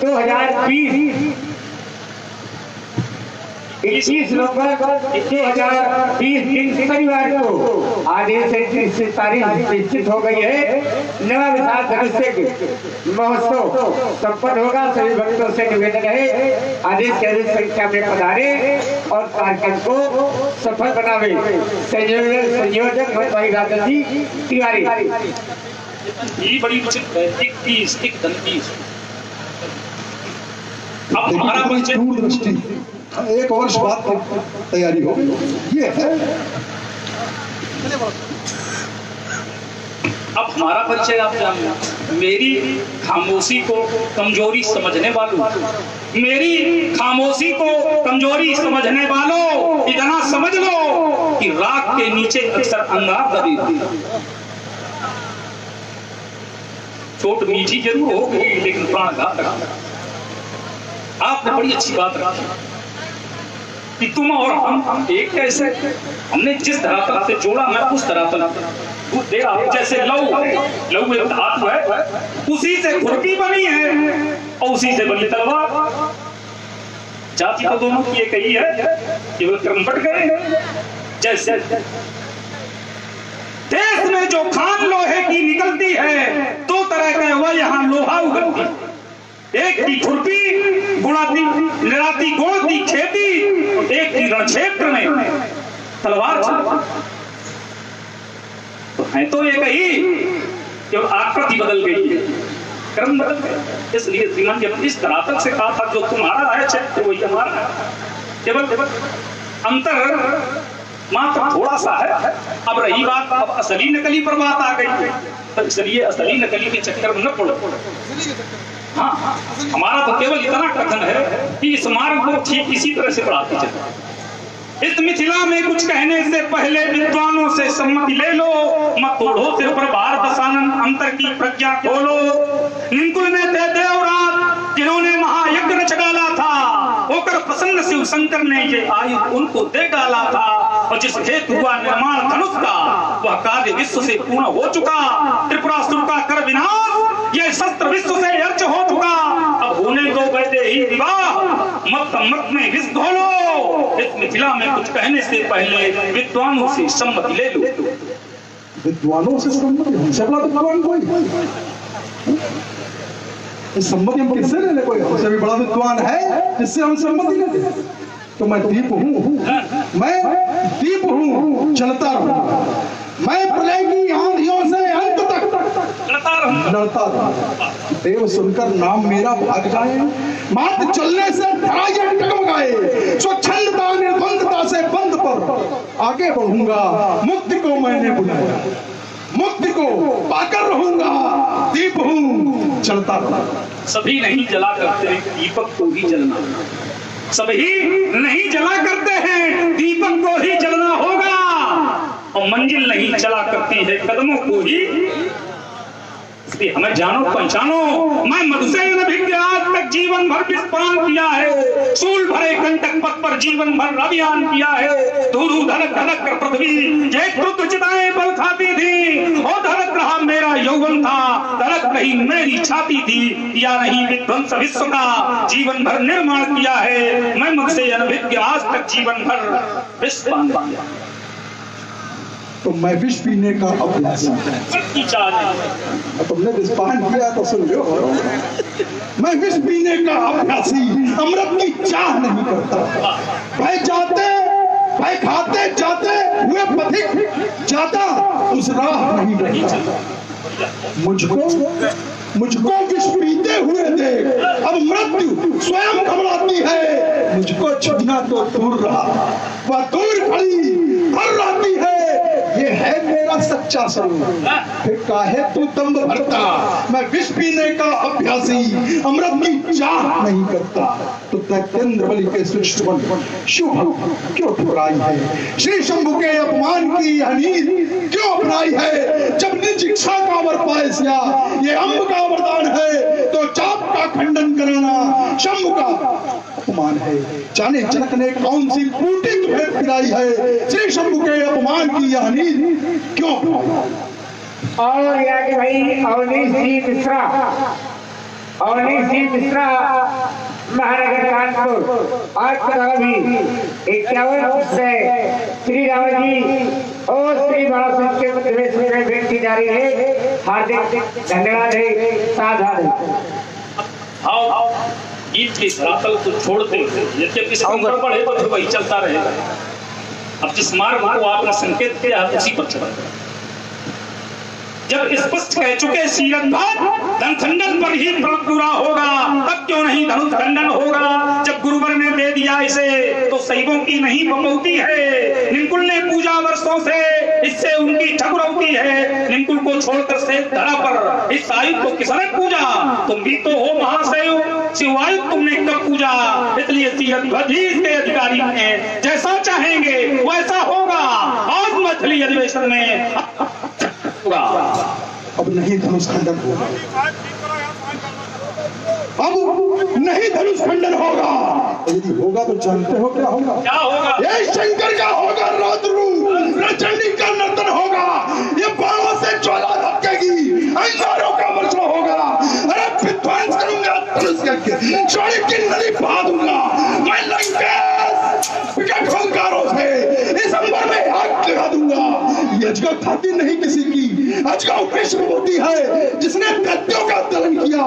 2020 21 नवंबर 2020 दिन शनिवार को आदेश से तारीख निश्चित हो गई है। नवा विशाल धनुष्य महोत्सव संपन्न होगा। सभी भक्तों से निवेदन है आदेश के अधिक संख्या में पधारे और कार्यक्रम को सफल बनावे। संयोजक भाई राजा जी तिवारी। ये बड़ी उचित है। 21 अब हमारा परिचय दूरदृष्टि, एक वर्ष बाद तैयारी हो ये है। अब हमारा परिचय आप जानिए। मेरी खामोशी को कमजोरी समझने वालों, मेरी खामोशी को कमजोरी समझने वालों, इतना समझ लो कि राख के नीचे अक्सर अंगार दबी होती है। चोट मीठी जरूर होगी लेकिन प्राण घातक। आपने बड़ी अच्छी बात रखी कि तुम और हम एक कैसे, हमने जिस धरातल से जोड़ा मैं उस धरातल वो दे रहा हूं। जैसे लौ एक धातु है, उसी से खुरपी बनी है और उसी से बनी तलवार। जाति तो दोनों की एक ही है कि वे क्रम बट गए। जैसे देश में जो खान लोहे की निकलती है दो तरह का वह यहाँ लोहा उगलती। एक की खुरपी गुणाती निराती गोड़ती खेती, एक की रण क्षेत्र में तलवार चलती। तो है तो एक ही, जब आकृति बदल गई है, क्रम बदल गया। इसलिए श्रीमान जब इस धरातल से कहा था जो तुम्हारा है क्षेत्र वही हमारा है, केवल अंतर मात्र थोड़ा सा है। अब रही बात अब असली नकली पर बात आ गई, तो इसलिए असली नकली के चक्कर में न पड़ो। हाँ, हमारा तो केवल इतना कथन है कि इस मार्ग को ठीक इसी तरह से पढ़ाते चले। इस मिथिला में कुछ कहने से पहले विद्वानों से सम्मति ले लो, मत तोड़ो सिर पर भार दशानन अंतर की प्रज्ञा खोलो। निकुल में थे देवराज जिन्होंने महायज्ञ रच डाला था, होकर प्रसन्न शिव शंकर ने ये आयु उनको दे डाला था। और जिस हेतु हुआ निर्माण धनुष का वह कार्य विश्व से पूर्ण हो चुका। त्रिपुरासुर का कर विनाश यह शस्त्र विश्व से अर्च हो चुका। अब होने दो वैदे ही विवाह, मत में विष घोलो। इस मिथिला में कुछ कहने से पहले विद्वानों से सम्मति ले लो। विद्वानों से सम्मति? हमसे बड़ा विद्वान कोई? सम्मति हम किससे ले ले? कोई हमसे भी बड़ा विद्वान है जिससे हम सम्मति लेते? तो मैं दीप हूँ, मैं दीप हूँ, चलता रहूंगा। मैं प्रलय की आंधियों से अंत तक लड़ता रहूंगा। देव सुनकर नाम मेरा भाग जाए, मात्र चलने से धराए डगमगाए। स्वच्छंदता निर्बंधता से बंद पर आगे बढ़ूंगा। मुक्ति को मैंने बुलाया, मुक्ति को पाकर रहूंगा। दीप हूँ, चलता रहूंगा। सभी नहीं जला करते, दीपक को ही जलना। सभी नहीं जला करते हैं, दीपक को ही जलना होगा। और मंजिल नहीं चला करती है, कदमों को ही। इसलिए हमें जानो पहचानो। मैं मधुसेन भिज्ञ आज तक जीवन भर विस्पान किया है, सूल भरे कंटक पथ पर जीवन भर अभियान किया है। धूधू धड़क धड़क कर पृथ्वी जे चिताएं बल खाती थी, और धड़क रहा मेरा यौवन था, धड़क रही मेरी छाती थी। या नहीं विध्वंस विश्व का जीवन भर निर्माण किया है। मैं मधुसेन भिज्ञ आज तक जीवन भर विस्पान किया। तो मैं विष पीने का अभ्यास, तुमने विस्पान किया तो सुन लो। मैं विष पीने का अभ्यासी, अमृत की चाह नहीं करता। भाई जाते भाई खाते जाते हुए पथिक जाता उस राह नहीं रहता। मुझको विष पीते हुए देख, अब मृत्यु स्वयं घबराती है। मुझको छूना तो दूर रहा, वह दूर खड़ी हर रहती है। ये है मेरा सच्चा स्वरूप, फिर काहे तू दम्भ भरता। मैं विष पीने का अभ्यासी, अमृत की चाह नहीं करता। तो दैत्येंद्र बलि के श्रेष्ठ वन शुभ क्यों ठुकराई है? श्री शंभु के अपमान की यह नींद क्यों अपनाई है? जब निज इच्छा का वर पायसिया ये अम्ब का वरदान है, तो चाप का खंडन कराना शंभु का अपमान है। जाने जनक ने कौन सी बूटी तुम्हें पिलाई है? श्री शंभु के अपमान की यह नींद क्यों? और याद भाई अवनीश जी मिश्रा महानगर कानपुर आज का भी 51 से श्री राम जी और श्री बाला सिंह के प्रवेश में भेंट की जा रही है। हार्दिक धन्यवाद है। साधारण आओ गीत की धरातल को छोड़ते यद्यपि संकट बढ़े तो फिर वही चलता रहेगा। अब जिस मार्ग को आपने संकेत किया उसी पर चला। जब स्पष्ट कह चुके सीरत भाग धन खंडन पर ही प्रण पूरा होगा, तब क्यों नहीं धनुष खंडन होगा? जब गुरुवर ने दे दिया इसे तो सैबों की नहीं बमौती है। निकुल ने पूजा वर्षों से, इससे उनकी ठकुरौती है। निकुल को छोड़कर से धरा पर इस आयु को किसने पूजा? तुम भी तो हो महाशैव, शिवायु तुमने कब पूजा? इसलिए सीरत ध्वज ही इसके अधिकारी हैं। जैसा चाहेंगे वैसा होगा। आज मछली अधिवेशन में अब नहीं धनुष खंडन होगा, अब नहीं धनुष खंडन होगा। यदि होगा तो जानते हो क्या होगा? क्या होगा? ये शंकर का होगा रौद्र रूप, रचंडी का नर्तन होगा, ये बाणों से ज्वाला धमकेगी, अंगारों का वर्षण होगा। अरे विध्वंस करूंगा धनुष करके, शौर्य की नदी बहा दूंगा मैं, लंकेश विकट हुंकारों से इस अंबर में आग लगा दूंगा। ये अजगर खाती नहीं किसी की, अजगर विश्व होती है जिसने दैत्यों का दलन किया,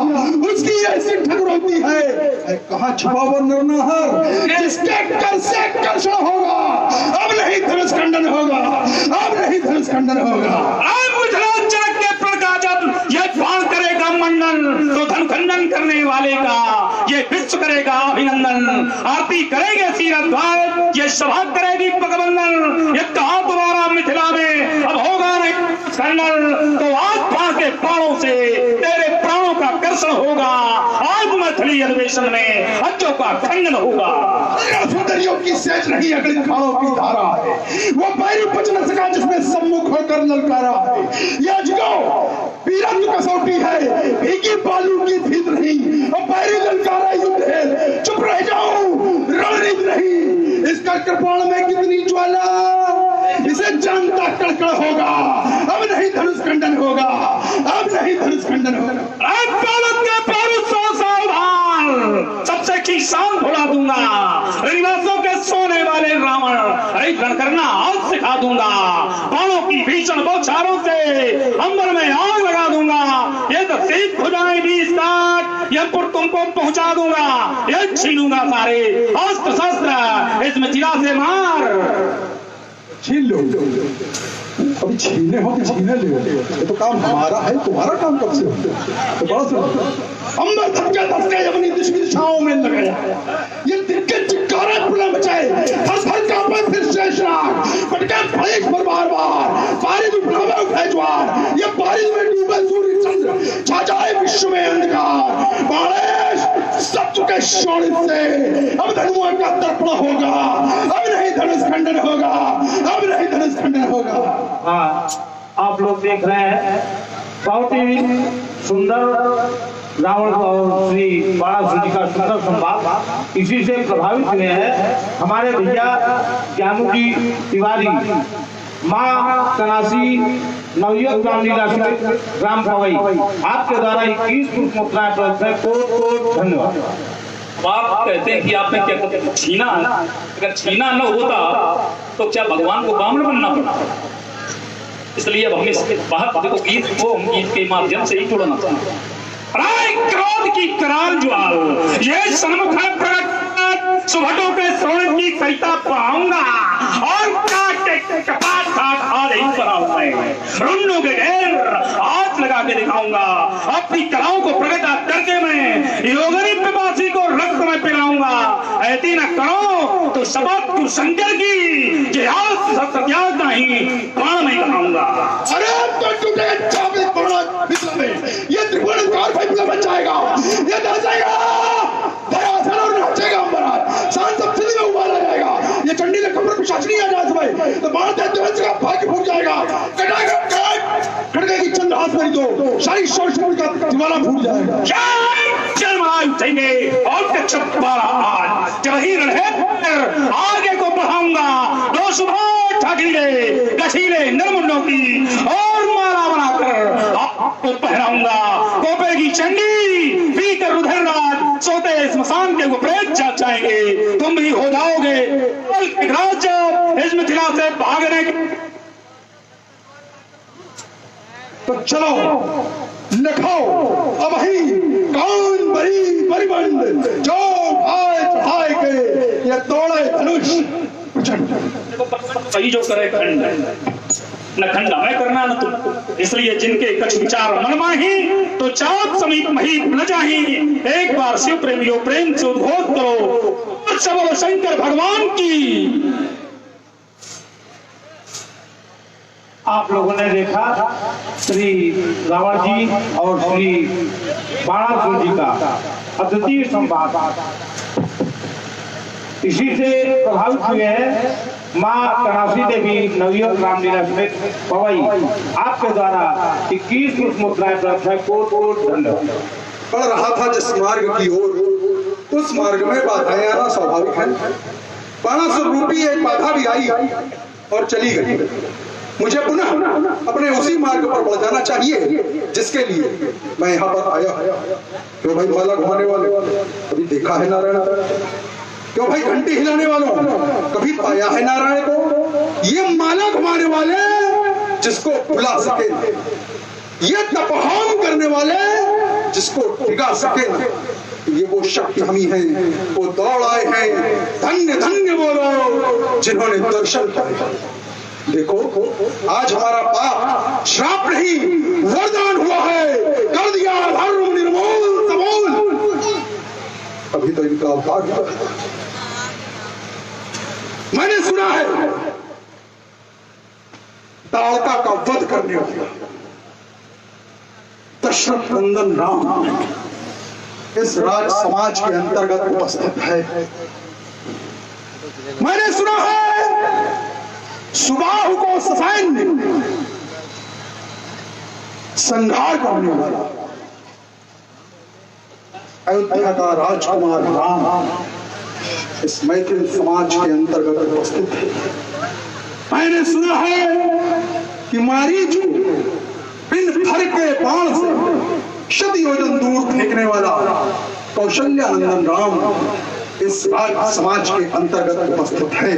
उसकी ऐसी ठकुर होती है। कहाँ छुपा वो नरनाहर जिसके कर से कर्षण होगा। अब नहीं धनुष खंडन होगा, अब नहीं धनुष खंडन होगा। अब मिथिलांचल के प्रण का जब ये बाण करेगा मंडन, तो धन खंडन करने वाले का ये विश्व करेगा अभिनंदन। आरती करेंगे सीरद्वार, ये सभा करेगी पगवंदन। ये कहा तुम्हारा मिथिला में अब होगा नहीं खंडन, तो आज बाण के बाणों से तेरे प्राणों का कर्षण होगा। आज मैथिली अधिवेशन में हत्यों का खंडन होगा। सुंदरियों की सेज नहीं अगली खानों की धारा है, वो पैरी बच न सका जिसने सम्मुख होकर ललकारा है। ये अजगर वीरत्व कसौटी है, भीगी बालू की भीत नहीं, और पैरी ललकारा युद्ध है। चुप रह जाओ, रणनीति नहीं, इसका कृपाण में कितनी ज्वाला, इसे जानता कड़कड़ होगा। अब नहीं धनुष खंडन होगा, अब नहीं धनुष खंडन होगा। सबसे की शान भुला दूंगा, रविवासों के सोने वाले रावण अरे रण करना आज सिखा दूंगा। बाणों की भीषण बौछारों से अंबर में आग लगा दूंगा। ये तो सीध भुजाएं 20 काट ये पुर तुमको पहुंचा दूंगा। ये छीनूंगा सारे अस्त्र शस्त्र इस मिथिला से मार। छीन लो, अभी छीने हो कि छीने ले, ये तो काम हमारा है, तुम्हारा काम कब से हो? तो बड़ा सा अंबर धक्के धक्के अपनी दिशाओं में लगाया, ये दिक्कत चिक्कारा पुला बचाए, हर हर कांपे फिर शेषनाग, पटके फलेश पर बार बार, बारिश उठावे उठे ज्वार, ये बारिश में डूबे सूर्य चंद्र, छा जाए विश्व में अंधकार। बारिश सब चुके शौर्य से, अब धनुआ का तर्पण होगा, अब नहीं धनुष खंडन होगा, अब नहीं धनुष खंडन होगा। हाँ, आप लोग देख रहे हैं बहुत ही सुंदर रावण और श्री बाणासुर जी का सुंदर संवाद। इसी से प्रभावित हुए हैं हमारे भैया ज्ञानू जी तिवारी, माँ कनासी नवयुवक रामलीला ग्राम पवई, आपके द्वारा 21 मुद्राएं प्राप्त है। कोट धन्यवाद। आप कहते हैं कि आपने क्या छीना, अगर छीना न होता तो क्या भगवान को बामण बनना पड़ता? इसलिए अब हमें देखो गीत को हम गीत के माध्यम से ही जोड़ना चाहिए। क्रोध की कराल ज्वाल ये सन्मुख है प्रकट, सुभटों के स्वर्ण की सरिता पाऊंगा और काट के कपाट काट आज ही बनाऊंगा। रुन्नों के घेर हाथ लगा के दिखाऊंगा, अपनी कलाओं को प्रकट करके मैं योगनी पिपासी को रक्त में पिलाऊंगा। ऐसी न करो तो सबक तू शंकर की सत्याग नहीं प्राण में कराऊंगा। अरे तो टूटे चावल पड़ा मिथिला में, ये त्रिभुवनकार भाई बुला बच जाएगा, ये दर्शाएगा दयासन और नाचेगा महाराज, शान सब सिद्धि में उबाला जाएगा। ये चंडी ने कमर पे शासनी आ जाए समय तो बाण देवंश का भाग्य फूट जाएगा। कटाकर काट खड़के की चंद्र हाथ में दो, सारी शौर्य का दिवाला फूट जाएगा। जलमलाए उठेंगे और कच्छप वाला आज जब ही रण है आगे को बढ़ाऊंगा। दो सुबह ठाकरे गठीले नरमुंडों की और माला बनाकर आपको पहनाऊंगा। कोपे की चंडी पीकर रुधिरराज सोते स्मशान के वो प्रेत जाएंगे। तुम भी हो जाओगे इस मिथिला से भागने के। तो चलो लिखाओ अब ही कान बरी परिबंध, जो भाई के ये तोड़े धनुष सही जो करे खंड न खंड हमें करना न तुम। इसलिए जिनके कछ विचार मन माही तो चाप समीप महीप न जाही। एक बार शिव प्रेमियों प्रेम से उद्घोष करो, सबल शंकर भगवान की। आप लोगों ने देखा श्री रावण जी और श्री बाणासुर जी का अद्वितीय संवाद। इसी से प्रभावित हुए हैं माँ कनासी देवी नवयुवक रामलीला समेत पवई आपके द्वारा 21 मुद्राएं प्राप्त है। कोट कोट धन्यवाद। बढ़ रहा था जिस मार्ग की ओर, उस मार्ग में बाधाएं आना स्वाभाविक है। 1200 रूपी एक बाधा भी आई और चली गई। मुझे पुनः अपने उसी मार्ग पर बढ़ जाना चाहिए जिसके लिए मैं यहाँ पर आया। क्यों भाई माला घुमाने वाले कभी देखा है नारायण? क्यों भाई घंटी हिलाने वालों कभी पाया है नारायण को? ये माला घुमाने वाले जिसको भुला सके, ये तपहम करने वाले जिसको टिका सके, ये वो शक्ति हमी है, वो दौड़ आए हैं। धन्य धन्य बोलो जिन्होंने दर्शन पाए। देखो आज हमारा पाप श्राप नहीं वरदान हुआ है, कर दिया धर्म निर्मूल समूल। अभी तो इनका अवतार हुआ। मैंने सुना है ताड़का का वध करने वाला दशरथ नंदन राम इस राज समाज के अंतर्गत उपस्थित है। मैंने सुना है सुबाहु को ससैन्य संहार करने वाला अयोध्या का राजकुमार राम इस मैथिल समाज के अंतर्गत उपस्थित है। मैंने सुना है कि मारीच को बिन फर के बाण से शत योजन दूर फेंकने वाला कौशल्या नंदन राम इस राज समाज के अंतर्गत उपस्थित है।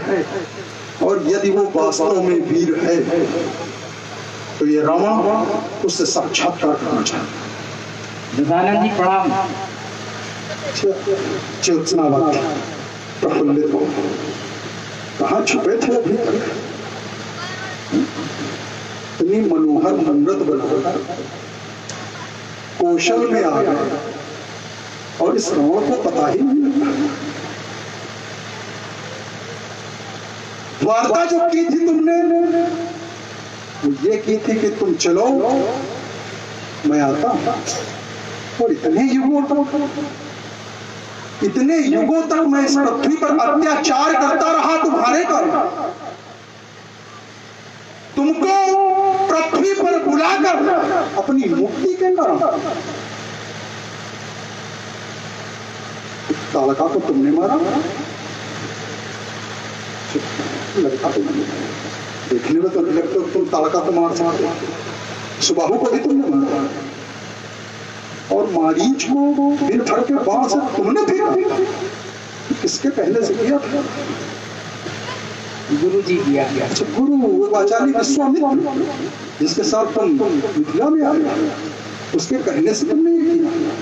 और यदि वो वास्तव में वीर है तो ये रावण उससे साक्षात्कार करना चाहिए। दयानंद जी प्रणाम। ज्योत्सना प्रफुल्लित हो, कहाँ छुपे थे अभी तक? इतनी मनोहर मूर्त बनाकर कौशल में आ गए और इस रावण को पता ही नहीं लगा। वार्ता जो की थी तुमने वो ये की थी कि तुम चलो मैं आता। और इतने युगों तक मैं इस पृथ्वी पर अत्याचार करता रहा तुम्हारे कारण। तुमको पृथ्वी पर बुलाकर अपनी मुक्ति के कारण ताड़का को तुमने मारा। लगता तो देखने में तो नहीं लगता तुम ताड़का तो मार सकते। सुबाहु को भी तुमने मारा और मारीच को बिन फर के बाण से तुमने फेंका। किसके पहले से किया था? गुरु जी किया। अच्छा गुरु, वो आचार्य विश्वामित्र जिसके साथ तुम मिथिला में आए, उसके कहने से तुमने ये किया।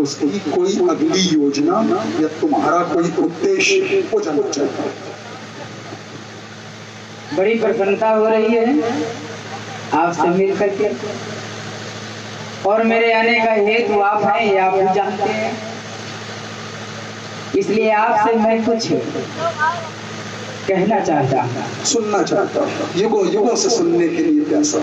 उसकी कोई अगली योजना या तुम्हारा कोई उद्देश्य हो जाना चाहिए। बड़ी प्रसन्नता हो रही है आपसे मिल करके, और मेरे आने का हेतु आप हैं, ये आप भी जानते हैं। इसलिए आपसे मैं कुछ कहना चाहता हूँ, सुनना चाहता हूँ, युगों युगों से सुनने के लिए प्यासा।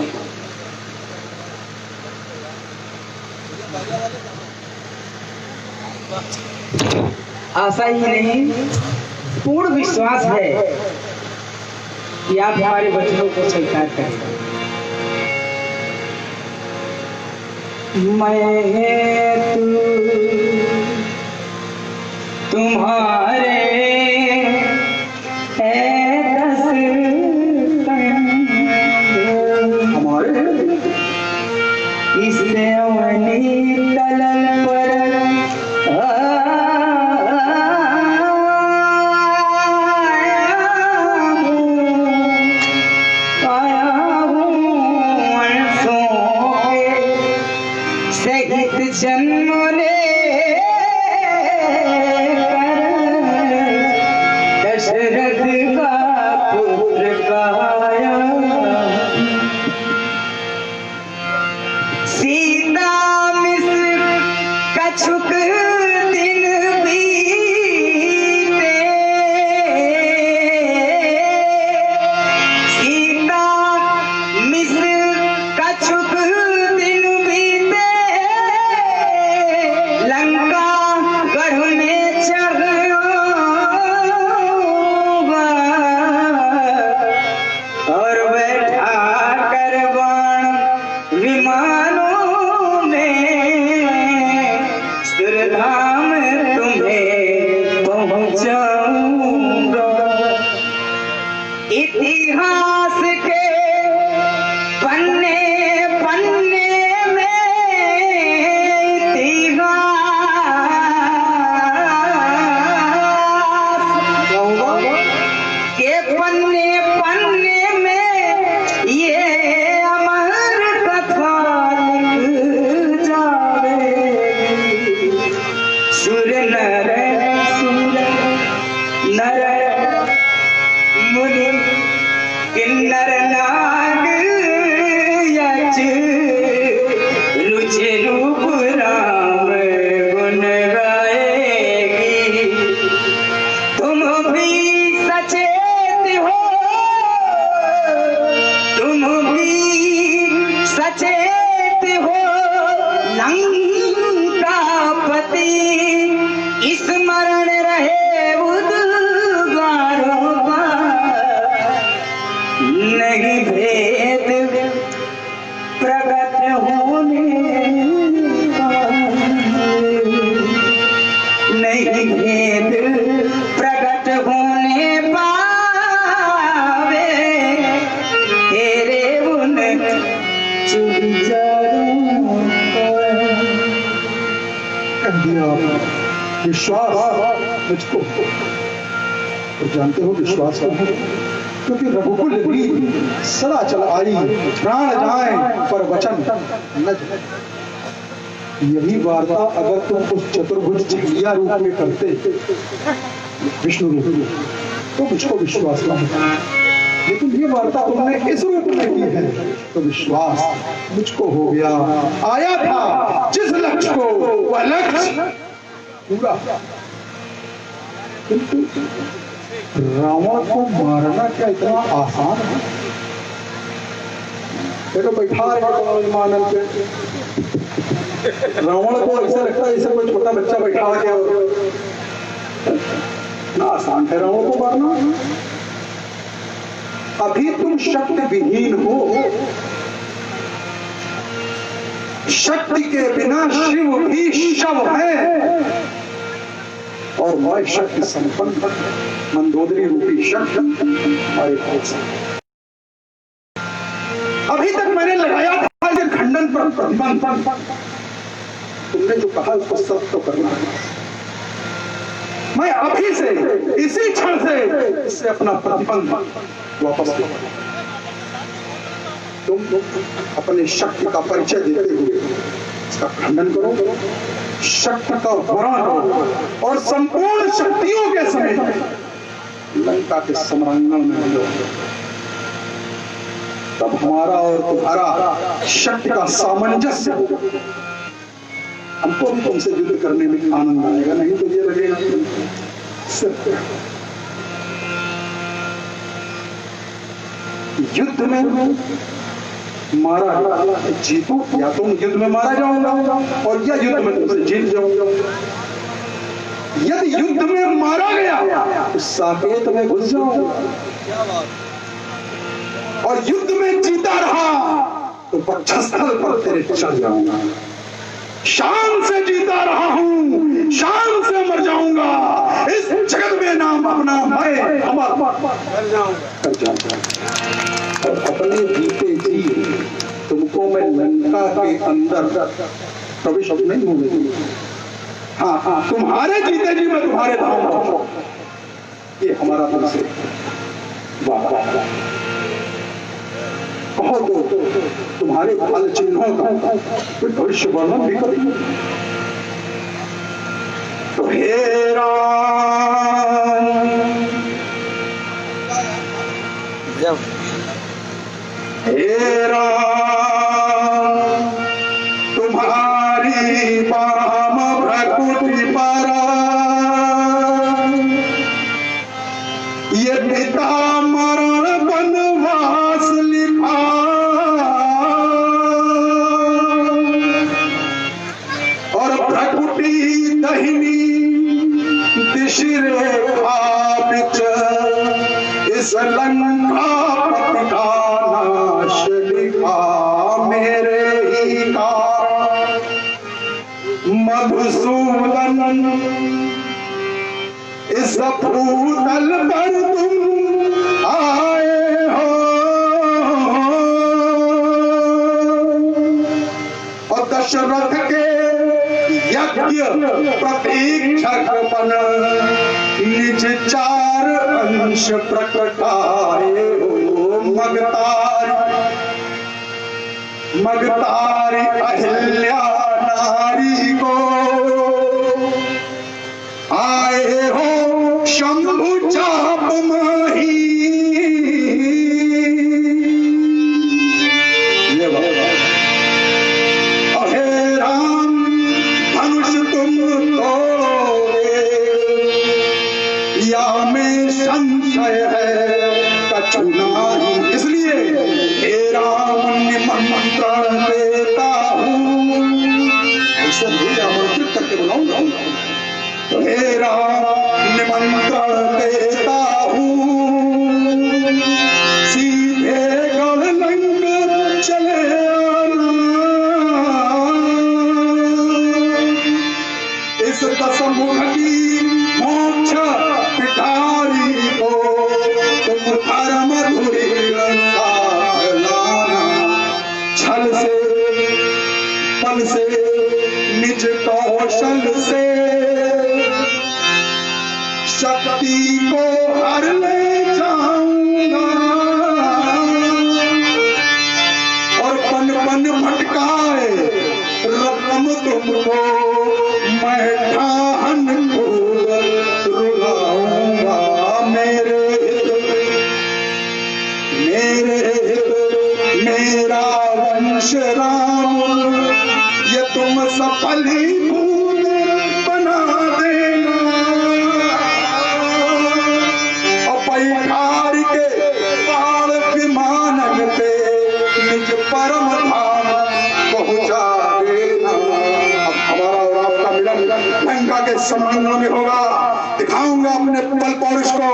आशा ही नहीं पूर्ण विश्वास है कि आप हमारे वचनों को स्वीकार करेंगे। मैं तुम्हारे हमारे इस देवनी तलन पर जन्म ले दशरथ का पुत्र गाया, सीता मिश्र कछुक दिन बीते, सीता मिश्र कछुक दिन बीते, लंका गढ़ में चढ़ पन्ने पन्ने में इतिहास के पन्ने पन्ने में ये अमर कथा लिख जावेगी। सुर नर मुनि किन्नर नाग यक्ष रुचि रूप राम गुण गाएगी। तुम भी सचेत हो, तुम भी सचेत हो, लंकापति स्मरण रहे उद्गारों का, नहीं भेद प्रकट होने का, नहीं भेद प्रकट होने पावे तेरे उन विचारों का। कह दिया विश्वास मुझको, तो जानते हो विश्वास क्या है? क्योंकि रघुकुल भी सदा चल आई, प्राण जाए पर वचन न जाए। यही वार्ता अगर तुम उस चतुर्भुज चिड़िया रूप में करते, विष्णु रूप में, तो मुझको विश्वास न होता। लेकिन ये वार्ता तुमने इस रूप में की है, तो विश्वास मुझको हो गया। आया था जिस लक्ष्य को, वह लक्ष्य पूरा। किंतु रावण को मारना क्या इतना आसान है? देखो बैठा है विमानन पे, रावण को ऐसा लगता है जैसे कोई छोटा बच्चा बैठा है। ना आसान है रावण को मारना। अभी तुम शक्ति विहीन हो, शक्ति के बिना शिव भी शव है, और मैं शक्ति संपन्न मंदोदरी रूपी शक्ति हमारे पास। अभी तक मैंने लगाया था ये खंडन पर प्रतिबंध, तुमने जो कहा उसको सब तो करना है। मैं अभी से इसी क्षण से इससे अपना प्रतिबंध वापस लो। तुम अपने शक्ति का परिचय देते हुए इसका खंडन करो, शक्ति का वर्णन करो, और संपूर्ण शक्तियों के समेत लंका के सम्रांगण में लो। तब हमारा और तुम्हारा शक्ति का सामंजस्य होगा। हमको भी तुमसे युद्ध करने में आनंद आएगा, नहीं तो ये लगेगा युद्ध में मारा जीतो, या तुम युद्ध में मारा जाऊंगा और या युद्ध में तुमसे जीत जाऊंगा। यदि युद्ध में मारा गया तो साकेत में घुस जाऊंगा, और युद्ध में जीता रहा तो वक्षस्थल पर तेरे चल जाऊंगा। शान से जीता रहा हूं, शान से मर जाऊंगा। इस जगत में नाम अपना मैं अमर कर जाऊंगा। और अपने जीते जी तुमको मैं लंका के अंदर प्रवेश नहीं होने दूंगा। हाँ, तुम्हारे जीते जी मैं तुम्हारे धाम पहुंचूं। ये हमारा तुमसे वादा है। कहो तो तुम्हारे फल चिन्हों का कोई भविष्य वर्णन भी करेंगे। तो हे राम, हे राम, तुम्हारी पाम प्रकृति परा, ये पिता मरण वनवास लिखा, और प्रकृति दहिनी दिश रेखा बिच इस लंका का नाश लिखा मेरे ही कारण। मधुसूदन इस भूतल पर तुम आए हो, दशरथ के यज्ञ प्रतीक्षक बन निज चार अंश प्रकटाए हो मगतारी अहिल्या नारी को आए हो शंभु चाप माही। अहे राम धनुष तुम तोड़े या में संशय है कछु नहीं, इसलिए हे राम निमंत्रण देता हूँ, ऐसे नहीं आमंत्रित करके बुलाऊंगा। हे राम निमंत्रण देता हूँ, सीधे गढ़ चले आना। इस दशमुख की मोक्ष पिटारी को तुम धर्म धुरी लाना, छल से बल से निज कौशल से शक्ति को हर ले जाऊंगा और पन पन भटकाए रकम तुमको मैं ठान खूब रुलाऊंगा। मेरे मेरा वंश राम ये तुम सफल ही भूल बना देना। पैठार के पार विमान पे निज परम धाम पहुंचा देना। अब हमारा और आपका मिलन लंका के समंदर में होगा। दिखाऊंगा अपने बल पौरुष को,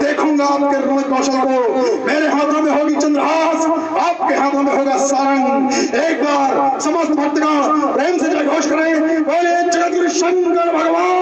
देखूंगा आपके रण कौशल को। मेरे हाथों में होगी चंद्रहास, आपके हाथों में होगा सारंग। एक बार समस्त भक्तगण प्रेम से जय घोष करें, बोले जगतगुरु शंकर भगवान